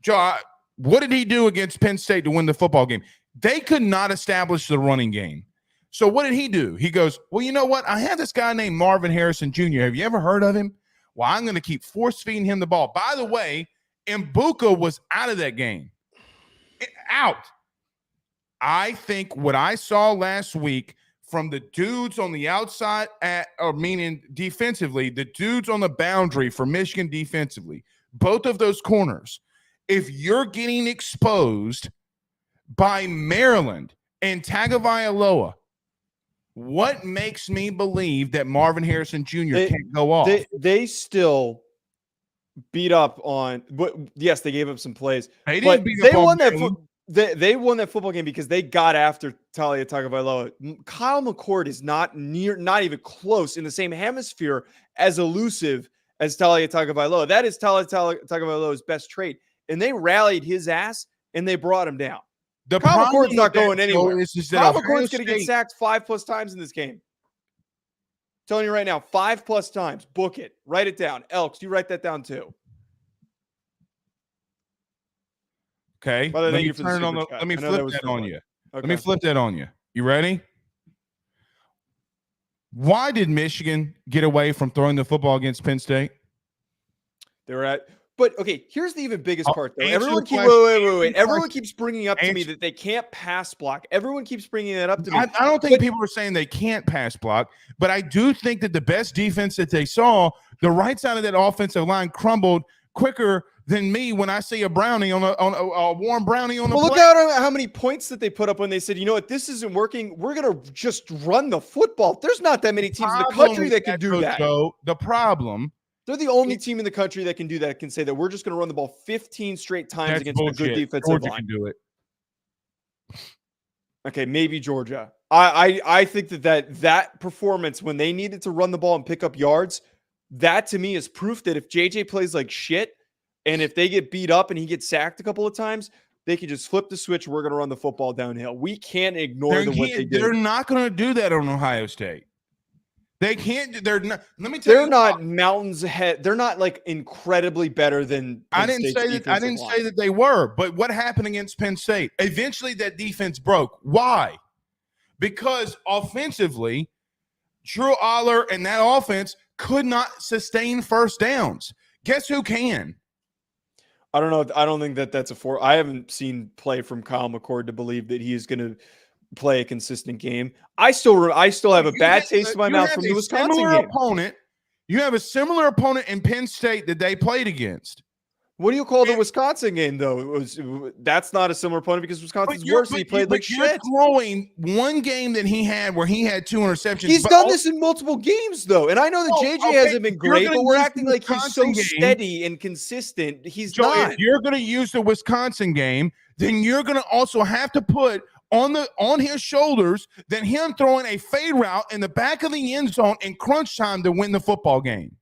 Joe, what did he do against Penn State to win the football game? They could not establish the running game. So what did he do? He goes, well, you know what? I have this guy named Marvin Harrison Jr. Have you ever heard of him? Well, I'm going to keep force feeding him the ball. By the way, Mbuka was out of that game. Out. I think what I saw last week from the dudes on the outside, meaning defensively, the dudes on the boundary for Michigan defensively, both of those corners, if you're getting exposed by Maryland and Tagovailoa, what makes me believe that Marvin Harrison Jr. can't go off? They still beat up on, but yes, they gave up some plays. They but didn't beat they up on won that. Maryland. They won that football game because they got after Talia Tagovailoa. Kyle McCord is not even close in the same hemisphere as elusive as Talia Tagovailoa. That is Talia Tagovailoa's best trait, and they rallied his ass and they brought him down. Kyle McCord's not going anywhere. Kyle McCord's going to get sacked 5+ times in this game. Telling you right now, 5+ times. Book it. Write it down. Elks, you write that down too. Okay. Let me flip that on you. Okay. Let me flip that on you. You ready? Why did Michigan get away from throwing the football against Penn State? They were at. But okay, here's the even biggest part, though. Answer Everyone the wait. Everyone keeps bringing up to me that they can't pass block. Everyone keeps bringing that up to me. I don't think people are saying they can't pass block, but I do think that the best defense that they saw, the right side of that offensive line crumbled quicker than me when I see a brownie on a warm brownie on the Well, plate. look at how many points that they put up when they said, you know what, this isn't working. We're going to just run the football. There's not that many teams in the country that can do that. The problem. They're the only team in the country that can do that, can say that we're just going to run the ball 15 straight times against a good defensive Georgia line. Can do it. Okay, maybe Georgia. I think that performance when they needed to run the ball and pick up yards, that to me is proof that if JJ plays like shit and if they get beat up and he gets sacked a couple of times, they can just flip the switch. We're going to run the football downhill. We can't ignore what they did. They're not going to do that on Ohio State. They can't. They're not. Let me tell you. They're not mountains ahead. They're not like incredibly better than. I didn't say that they were. But what happened against Penn State? Eventually, that defense broke. Why? Because offensively, Drew Aller and that offense could not sustain first downs. Guess who can? I don't know. I don't think that's I haven't seen play from Kyle McCord to believe that he is going to play a consistent game. I still have a bad taste in my mouth from the Wisconsin game. You have a similar opponent in Penn State that they played against. What do you call the Wisconsin game, though? That's not a similar opponent because Wisconsin's worse. He played like shit. You're throwing one game that he had where he had 2 interceptions. He's done this in multiple games, though. And I know that JJ hasn't been great, but we're acting like he's so steady and consistent. He's not. If you're going to use the Wisconsin game, then you're going to also have to put on his shoulders than him throwing a fade route in the back of the end zone in crunch time to win the football game.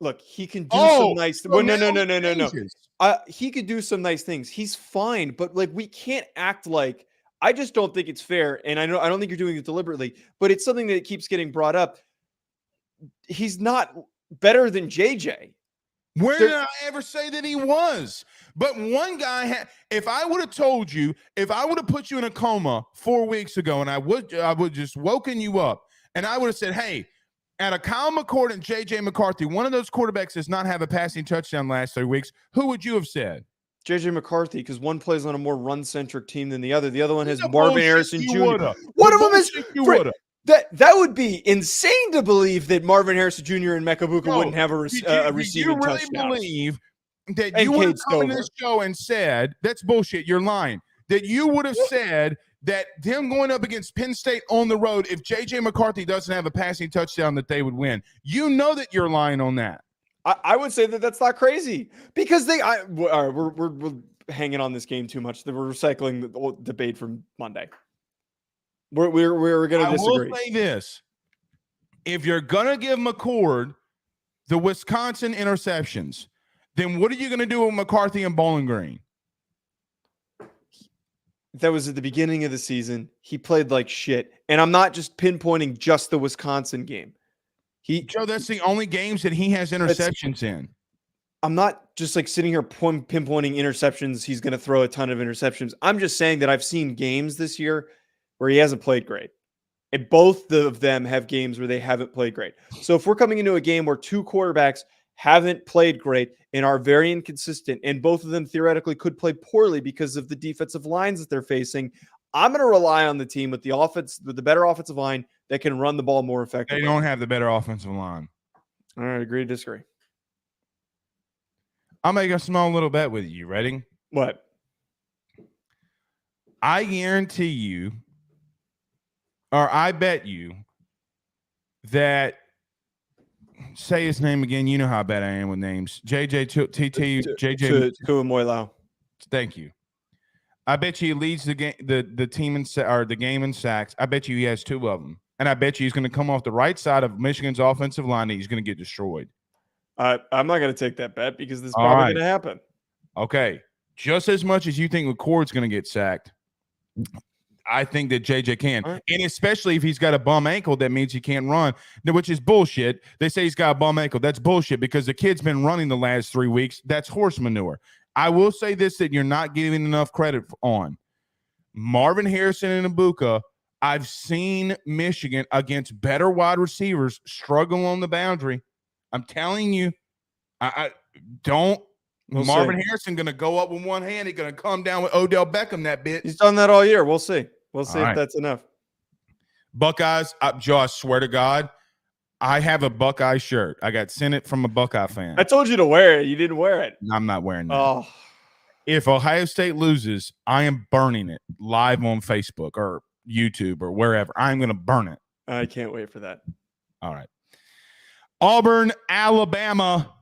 Look, he can do some nice. Well, no. He could do some nice things. He's fine, but like we can't act like. I just don't think it's fair, and I don't think you're doing it deliberately. But it's something that keeps getting brought up. He's not better than JJ. Where did I ever say that he was? But one guy if I would have told you, if I would have put you in a coma 4 weeks ago and I would just woken you up and I would have said, hey, out of Kyle McCord and JJ McCarthy, one of those quarterbacks does not have a passing touchdown last 3 weeks, who would you have said? JJ McCarthy, because one plays on a more run-centric team than the other. The other one has Marvin Harrison Jr. One of them is That would be insane to believe that Marvin Harrison Jr. and Mekabuka wouldn't have a receiving touchdown. You really believe that you would have come in this show and said, that's bullshit, you're lying, that you would have said that them going up against Penn State on the road, if J.J. McCarthy doesn't have a passing touchdown, that they would win? You know that you're lying on that. I would say that that's not crazy because we're hanging on this game too much. We're recycling the old debate from Monday. We're going to disagree. I will say this. If you're going to give McCord the Wisconsin interceptions, then what are you going to do with McCarthy and Bowling Green? That was at the beginning of the season. He played like shit. And I'm not just pinpointing just the Wisconsin game. Joe, that's the only games that he has interceptions in. I'm not just like sitting here pinpointing interceptions. He's going to throw a ton of interceptions. I'm just saying that I've seen games this year where he hasn't played great. And both of them have games where they haven't played great. So if we're coming into a game where two quarterbacks haven't played great and are very inconsistent, and both of them theoretically could play poorly because of the defensive lines that they're facing, I'm going to rely on the team with the better offensive line that can run the ball more effectively. They don't have the better offensive line. All right, agree to disagree. I'll make a small little bet with you. Ready? What? I guarantee you, or I bet you that, say his name again. You know how bad I am with names. JJ. Tuamoilau. Thank you. I bet you he leads the game, the team the game in sacks. I bet you he has 2 of them, and I bet you he's going to come off the right side of Michigan's offensive line. And he's going to get destroyed. I'm not going to take that bet because this is probably going to happen. Okay, just as much as you think McCord's going to get sacked, I think that JJ can. Right. And especially if he's got a bum ankle, that means he can't run, which is bullshit. They say he's got a bum ankle. That's bullshit because the kid's been running the last 3 weeks. That's horse manure. I will say this that you're not giving enough credit on. Marvin Harrison and Ibuka, I've seen Michigan against better wide receivers struggle on the boundary. I'm telling you, I don't. Marvin Harrison going to go up with one hand. He's going to come down with Odell Beckham, that bitch. He's done that all year. We'll see. We'll see All if right. that's enough. Buckeyes, Joe, I swear to God, I have a Buckeye shirt. I got sent it from a Buckeye fan. I told you to wear it. You didn't wear it. I'm not wearing that. Oh, If Ohio State loses, I am burning it live on Facebook or YouTube or wherever. I'm going to burn it. I can't wait for that. All right. Auburn, Alabama.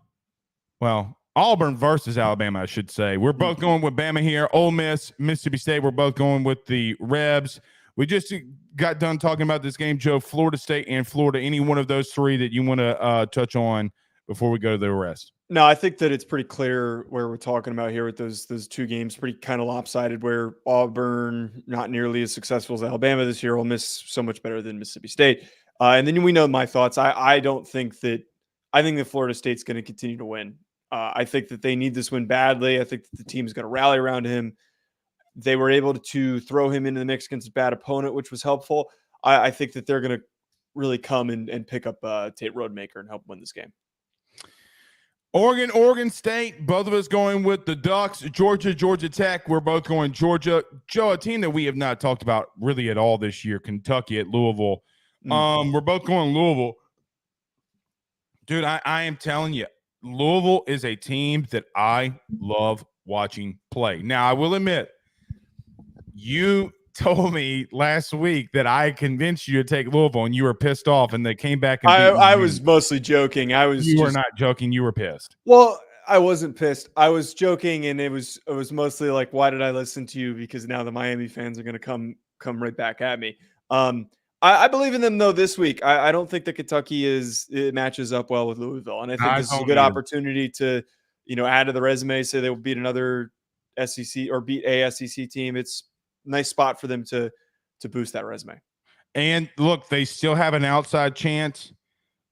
Well, Auburn versus Alabama, I should say. We're both going with Bama here. Ole Miss, Mississippi State, we're both going with the Rebs. We just got done talking about this game, Joe, Florida State and Florida. Any one of those 3 that you want to touch on before we go to the rest? No, I think that it's pretty clear where we're talking about here with those 2 games, pretty kind of lopsided, where Auburn not nearly as successful as Alabama this year. Ole Miss so much better than Mississippi State. And then we know my thoughts. I think that Florida State's going to continue to win. I think that they need this win badly. I think that the team is going to rally around him. They were able to throw him into the mix against a bad opponent, which was helpful. I think that they're going to really come and pick up Tate Rodemaker and help win this game. Oregon State, both of us going with the Ducks. Georgia Tech, we're both going Georgia. Joe, a team that we have not talked about really at all this year, Kentucky at Louisville. We're both going Louisville. Dude, I am telling you, Louisville is a team that I love watching play. Now, I will admit, you told me last week that I convinced you to take Louisville, and you were pissed off, and they came back. And I was mostly joking. You were not joking. You were pissed. Well, I wasn't pissed. I was joking, and it was mostly like, why did I listen to you? Because now the Miami fans are going to come right back at me. I believe in them though this week. I don't think that Kentucky matches up well with Louisville, and I think this is a good opportunity to, add to the resume. Say they will beat another SEC or beat a SEC team. It's a nice spot for them to boost that resume. And look, they still have an outside chance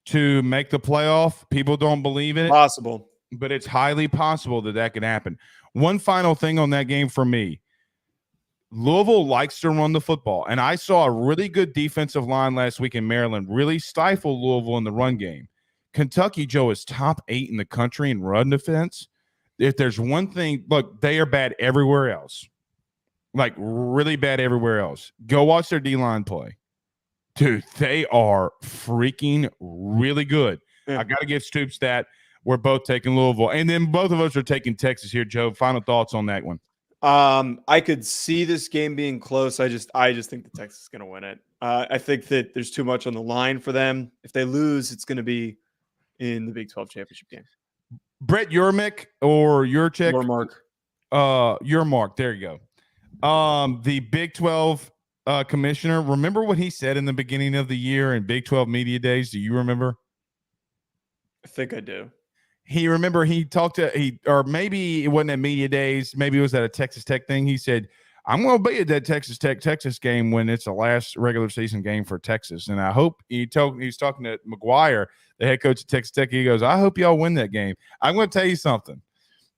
to make the playoff. People don't believe it. Possible, but it's highly possible that could happen. One final thing on that game for me. Louisville likes to run the football, and I saw a really good defensive line last week in Maryland really stifle Louisville in the run game. Kentucky, Joe, is top 8 in the country in run defense. If there's one thing, look, they are bad everywhere else, like really bad everywhere else. Go watch their D-line play. Dude, they are freaking really good. Yeah. I got to give Stoops that. We're both taking Louisville, and then both of us are taking Texas here, Joe. Final thoughts on that one. I could see this game being close. I just think that Texas is going to win it. I think that there's too much on the line for them. If they lose, it's going to be in the Big 12 championship game. Brett Urmick or Urchik? Urmark. There you go. The Big 12 commissioner. Remember what he said in the beginning of the year in Big 12 media days? Do you remember? I think I do. He talked to or maybe it wasn't at media days. Maybe it was at a Texas Tech thing. He said, I'm going to be at that Texas game when it's the last regular season game for Texas. And I hope he's talking to McGuire, the head coach of Texas Tech. He goes, I hope y'all win that game. I'm going to tell you something.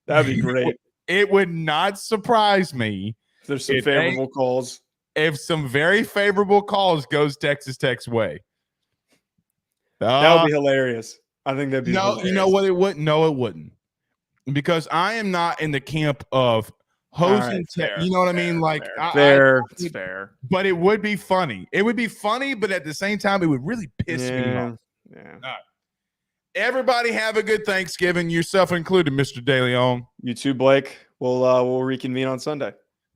That'd be great. It would not surprise me if there's some favorable calls. if some very favorable calls goes Texas Tech's way. That would be hilarious. I think that'd be no, hilarious. you know what? It wouldn't. No, it wouldn't. Because I am not in the camp of hosting. Right, fair, you know what I mean? Like fair. It's fair. But it would be funny. It would be funny, but at the same time, it would really piss me off. Yeah. Everybody have a good Thanksgiving, yourself included, Mr. DeLeone. You too, Blake. We'll reconvene on Sunday.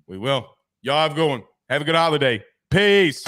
We will. Y'all have a good one. Have a good holiday. Peace.